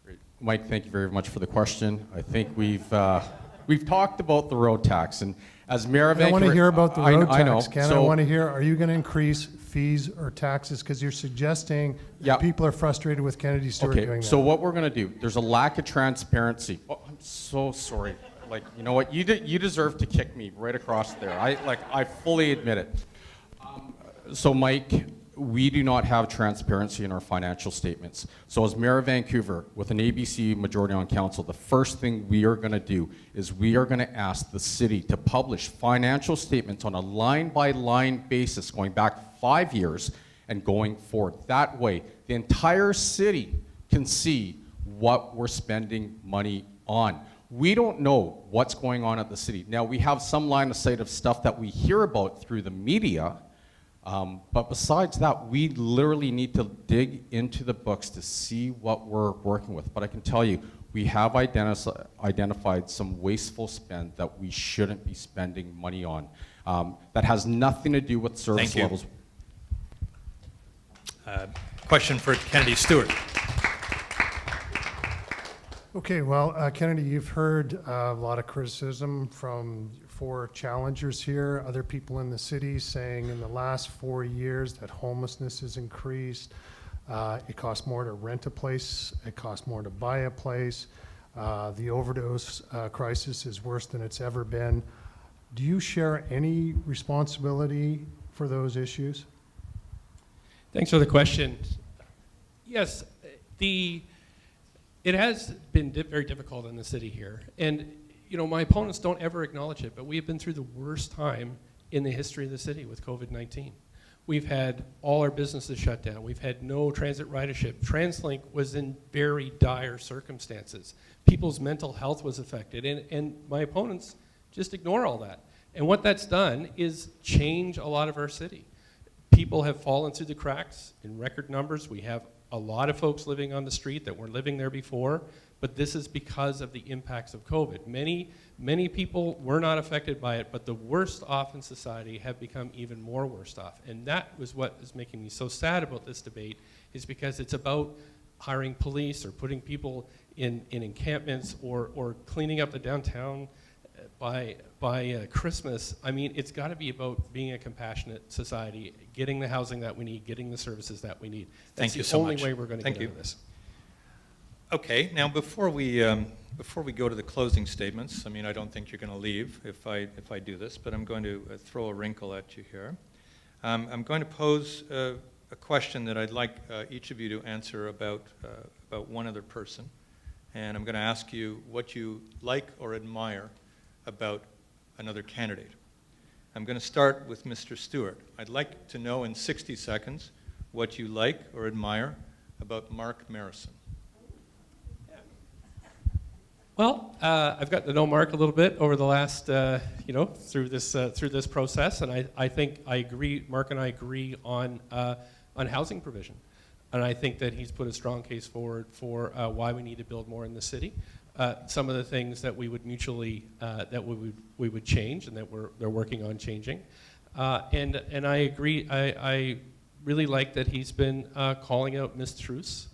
Great. Mike, thank you very much for the question. I think we've talked about the road tax, and as mayor of Vancouver, I want to hear about the road tax, I know. Ken. So, I want to hear, are you going to increase fees or taxes? Because you're suggesting that people are frustrated with Kennedy Stewart doing that. So what we're going to do, there's a lack of transparency. Oh, I'm so sorry. Like, you know what? You deserve to kick me right across there. I fully admit it. So Mike, we do not have transparency in our financial statements. So as Mayor of Vancouver, with an ABC majority on council, the first thing we are going to do is we are going to ask the city to publish financial statements on a line-by-line basis going back 5 years and going forward. That way, the entire city can see what we're spending money on. We don't know what's going on at the city. Now, we have some line of sight of stuff that we hear about through the media, but besides that, we literally need to dig into the books to see what we're working with. But I can tell you, we have identified some wasteful spend that we shouldn't be spending money on. That has nothing to do with service levels. Question for Kennedy Stewart. Okay, well, Kennedy, you've heard a lot of criticism from 4 challengers here, other people in the city saying in the last 4 years that homelessness has increased. It costs more to rent a place. It costs more to buy a place. The overdose crisis is worse than it's ever been. Do you share any responsibility for those issues? Thanks for the question. Yes, it has been very difficult in the city here. And, you know, my opponents don't ever acknowledge it, but we have been through the worst time in the history of the city with COVID-19. We've had all our businesses shut down. We've had no transit ridership. TransLink was in very dire circumstances. People's mental health was affected, and my opponents just ignore all that. And what that's done is change a lot of our city. People have fallen through the cracks in record numbers. We have a lot of folks living on the street that weren't living there before, but this is because of the impacts of COVID. Many people were not affected by it, but the worst off in society have become even more worst off. And that was what is making me so sad about this debate, is because it's about hiring police or putting people in encampments or cleaning up the downtown by Christmas. I mean, it's got to be about being a compassionate society, getting the housing that we need, getting the services that we need. That's Thank you so much. the only way we're going to get out of this. Okay, now before we go to the closing statements, I mean, I don't think you're going to leave if I do this, but I'm going to throw a wrinkle at you here. I'm going to pose a question that I'd like each of you to answer about one other person, and I'm going to ask you what you like or admire about another candidate. I'm going to start with Mr. Stewart. I'd like to know in 60 seconds what you like or admire about Mark Marissen. Well, I've gotten to know Mark a little bit over the last, through this process, and I think I agree. Mark and I agree on housing provision, and I think that he's put a strong case forward for why we need to build more in the city. Some of the things that we would mutually we would change, and that they're working on changing, and I agree. I really like that he's been calling out mistruths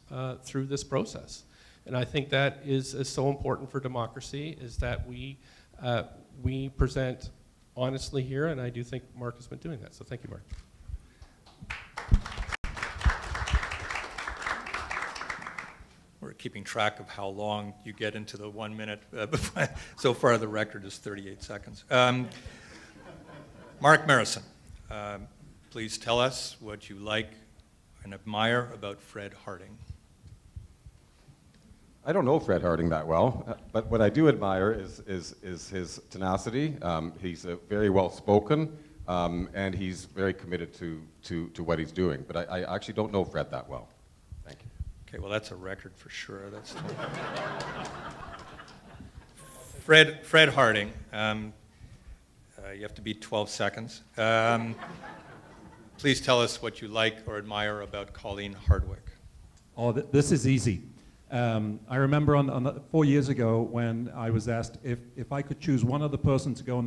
through this process. And I think that is so important for democracy, is that we present honestly here, and I do think Mark has been doing that. So thank you, Mark. We're keeping track of how long you get into the 1 minute. So far, the record is 38 seconds. Mark Marissen, please tell us what you like and admire about Fred Harding. I don't know Fred Harding that well, but what I do admire is his tenacity. He's very well spoken, and he's very committed to what he's doing. But I actually don't know Fred that well. Thank you. Okay, well that's a record for sure. That's Fred Harding. You have to beat 12 seconds. Please tell us what you like or admire about Colleen Hardwick. Oh, this is easy. I remember on 4 years ago when I was asked if I could choose one other person to go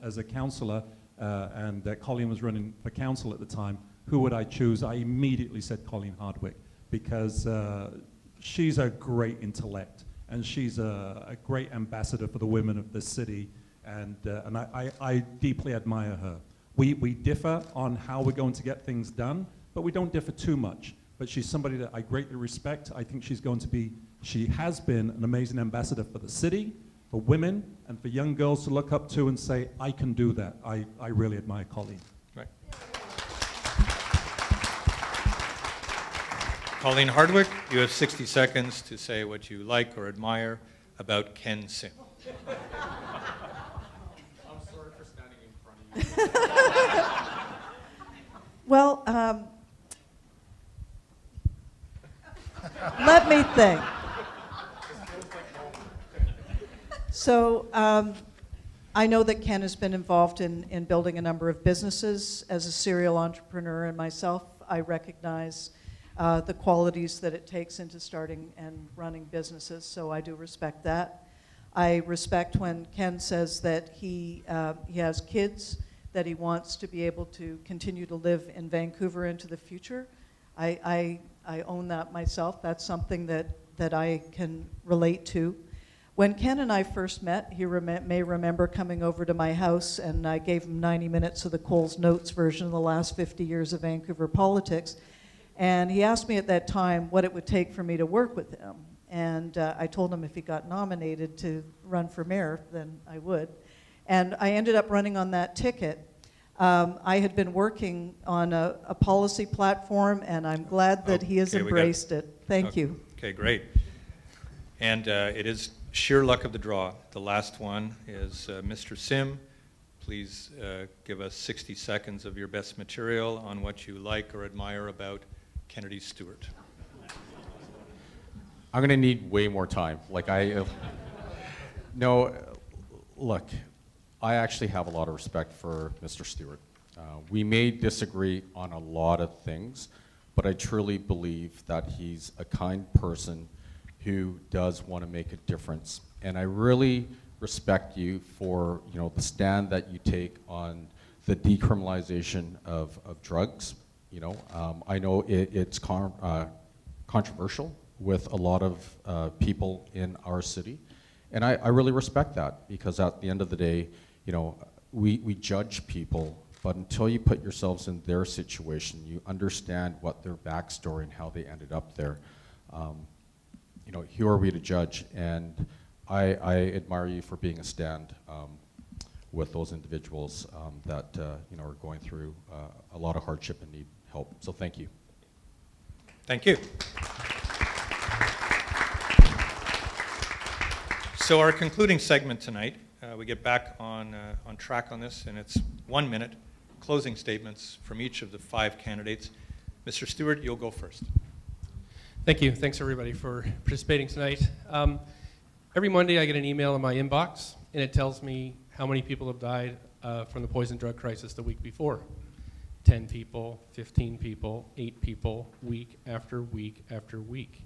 as a councillor, and Colleen was running for council at the time, who would I choose? I immediately said Colleen Hardwick, because she's a great intellect, and she's a great ambassador for the women of the city, and I deeply admire her. We differ on how we're going to get things done, but we don't differ too much. But she's somebody that I greatly respect. I think she has been an amazing ambassador for the city, for women, and for young girls to look up to and say, I can do that. I really admire Colleen. Right. Colleen Hardwick, you have 60 seconds to say what you like or admire about Ken Sim. I'm sorry for standing in front of you. Well, let me think. So I know that Ken has been involved in building a number of businesses. As a serial entrepreneur and myself, I recognize the qualities that it takes into starting and running businesses, so I do respect that. I respect when Ken says that he has kids that he wants to be able to continue to live in Vancouver into the future. I own that myself. That's something that I can relate to. When Ken and I first met, he may remember coming over to my house, and I gave him 90 minutes of the Coles Notes version of the last 50 years of Vancouver politics. And he asked me at that time what it would take for me to work with him. And I told him if he got nominated to run for mayor, then I would. And I ended up running on that ticket. I had been working on a policy platform, and I'm glad that he has embraced it. Thank you. Okay, great. And it is sheer luck of the draw. The last one is Mr. Sim. Please give us 60 seconds of your best material on what you like or admire about Kennedy Stewart. I'm going to need way more time. No, look, I actually have a lot of respect for Mr. Stewart. We may disagree on a lot of things, but I truly believe that he's a kind person who does want to make a difference. And I really respect you for the stand that you take on the decriminalization of drugs. I know it's controversial with a lot of people in our city, and I really respect that, because at the end of the day, we judge people, but until you put yourselves in their situation, you understand what their backstory and how they ended up there. Who are we to judge? And I admire you for being a stand with those individuals that are going through a lot of hardship and need help. So thank you. Thank you. So our concluding segment tonight, we get back on track on this, and it's 1 minute closing statements from each of the 5 candidates. Mr. Stewart, you'll go first. Thank you. Thanks, everybody, for participating tonight. Every Monday, I get an email in my inbox, and it tells me how many people have died from the poison drug crisis the week before. 10 people, 15 people, 8 people, week after week after week.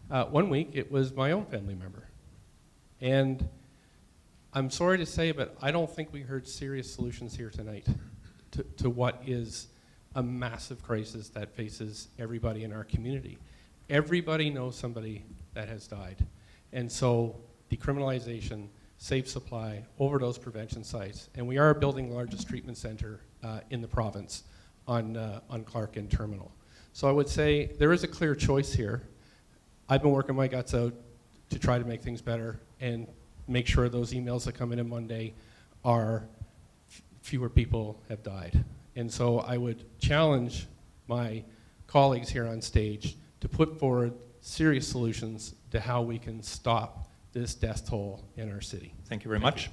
1 week, it was my own family member. And I'm sorry to say, but I don't think we heard serious solutions here tonight to what is a massive crisis that faces everybody in our community. Everybody knows somebody that has died. And so decriminalization, safe supply, overdose prevention sites, and we are building the largest treatment center in the province on Clark and Terminal. So I would say there is a clear choice here. I've been working my guts out to try to make things better and make sure those emails that come in on Monday are fewer people have died. And so I would challenge my colleagues here on stage to put forward serious solutions to how we can stop this death toll in our city. Thank you very much.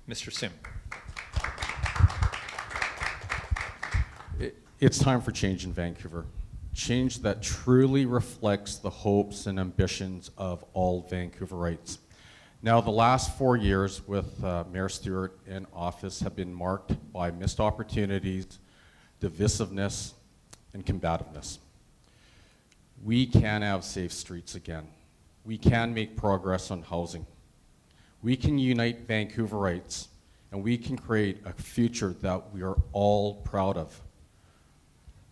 Mr. Sim. It's time for change in Vancouver. Change that truly reflects the hopes and ambitions of all Vancouverites. Now, the last 4 years with Mayor Stewart in office have been marked by missed opportunities, divisiveness, and combativeness. We can have safe streets again. We can make progress on housing. We can unite Vancouverites, and we can create a future that we are all proud of.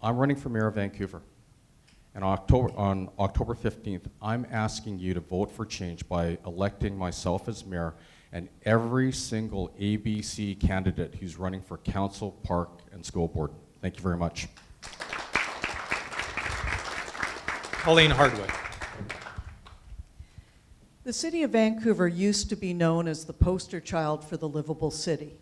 I'm running for mayor of Vancouver. And on October 15th, I'm asking you to vote for change by electing myself as mayor and every single ABC candidate who's running for council, park, and school board. Thank you very much. Colleen Hardwick. The City of Vancouver used to be known as the poster child for the livable city.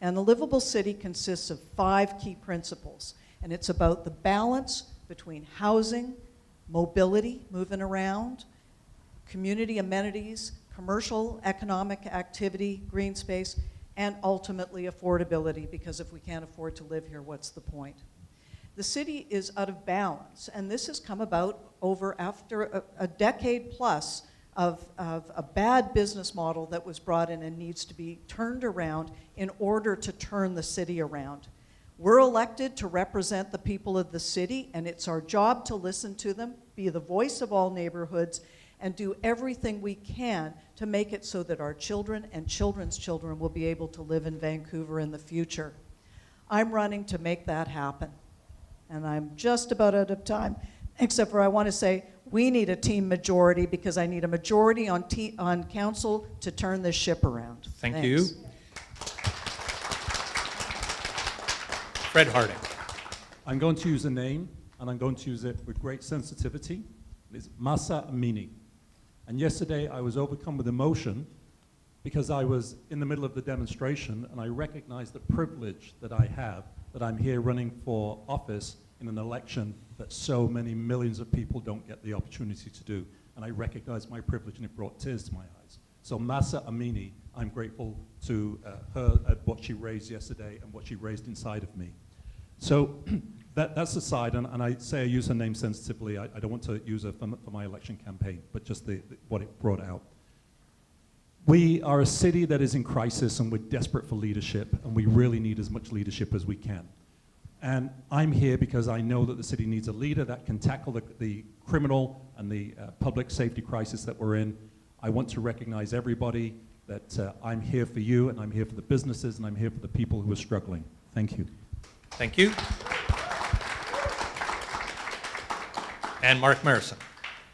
And the livable city consists of 5 key principles. And it's about the balance between housing, mobility, moving around, community amenities, commercial, economic activity, green space, and ultimately affordability, because if we can't afford to live here, what's the point? The city is out of balance, and this has come about after a decade plus of a bad business model that was brought in and needs to be turned around in order to turn the city around. We're elected to represent the people of the city, and it's our job to listen to them, be the voice of all neighborhoods, and do everything we can to make it so that our children and children's children will be able to live in Vancouver in the future. I'm running to make that happen. And I'm just about out of time, except for I want to say we need a team majority, because I need a majority on council to turn this ship around. Thank Thanks. you. Fred Harding. I'm going to use a name, and I'm going to use it with great sensitivity. It's Masa Amini. And yesterday I was overcome with emotion because I was in the middle of the demonstration, and I recognized the privilege that I have, that I'm here running for office in an election that so many millions of people don't get the opportunity to do. And I recognized my privilege, and it brought tears to my eyes. So Masa Amini, I'm grateful to her at what she raised yesterday and what she raised inside of me. So that's aside, and I say I use her name sensitively. I don't want to use her for my election campaign, but just what it brought out. We are a city that is in crisis, and we're desperate for leadership, and we really need as much leadership as we can. And I'm here because I know that the city needs a leader that can tackle the criminal and the public safety crisis that we're in. I want to recognize everybody that I'm here for you, and I'm here for the businesses, and I'm here for the people who are struggling. Thank you. Thank you. And Mark Marissen.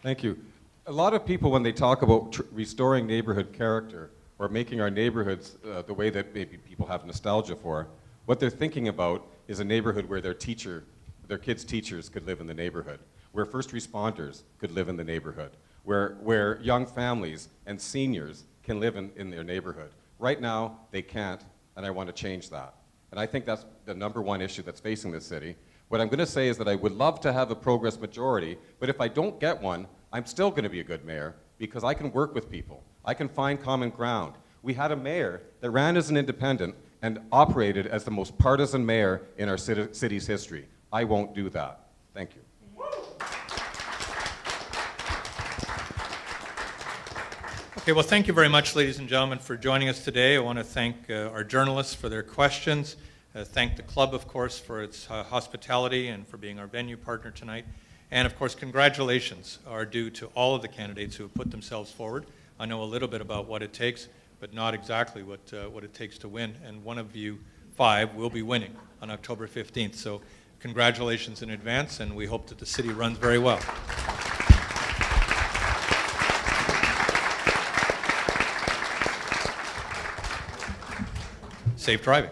Thank you. A lot of people, when they talk about restoring neighborhood character or making our neighborhoods the way that maybe people have nostalgia for, what they're thinking about is a neighborhood where their kids' teachers could live in the neighborhood, where first responders could live in the neighborhood, where young families and seniors can live in their neighborhood. Right now, they can't, and I want to change that. And I think that's the number one issue that's facing this city. What I'm going to say is that I would love to have a progress majority, but if I don't get one, I'm still going to be a good mayor, because I can work with people. I can find common ground. We had a mayor that ran as an independent and operated as the most partisan mayor in our city's history. I won't do that. Thank you. Okay, well, thank you very much, ladies and gentlemen, for joining us today. I want to thank our journalists for their questions. Thank the club, of course, for its hospitality and for being our venue partner tonight. And, of course, congratulations are due to all of the candidates who have put themselves forward. I know a little bit about what it takes, but not exactly what it takes to win. And one of you 5 will be winning on October 15th. So congratulations in advance, and we hope that the city runs very well. Safe driving.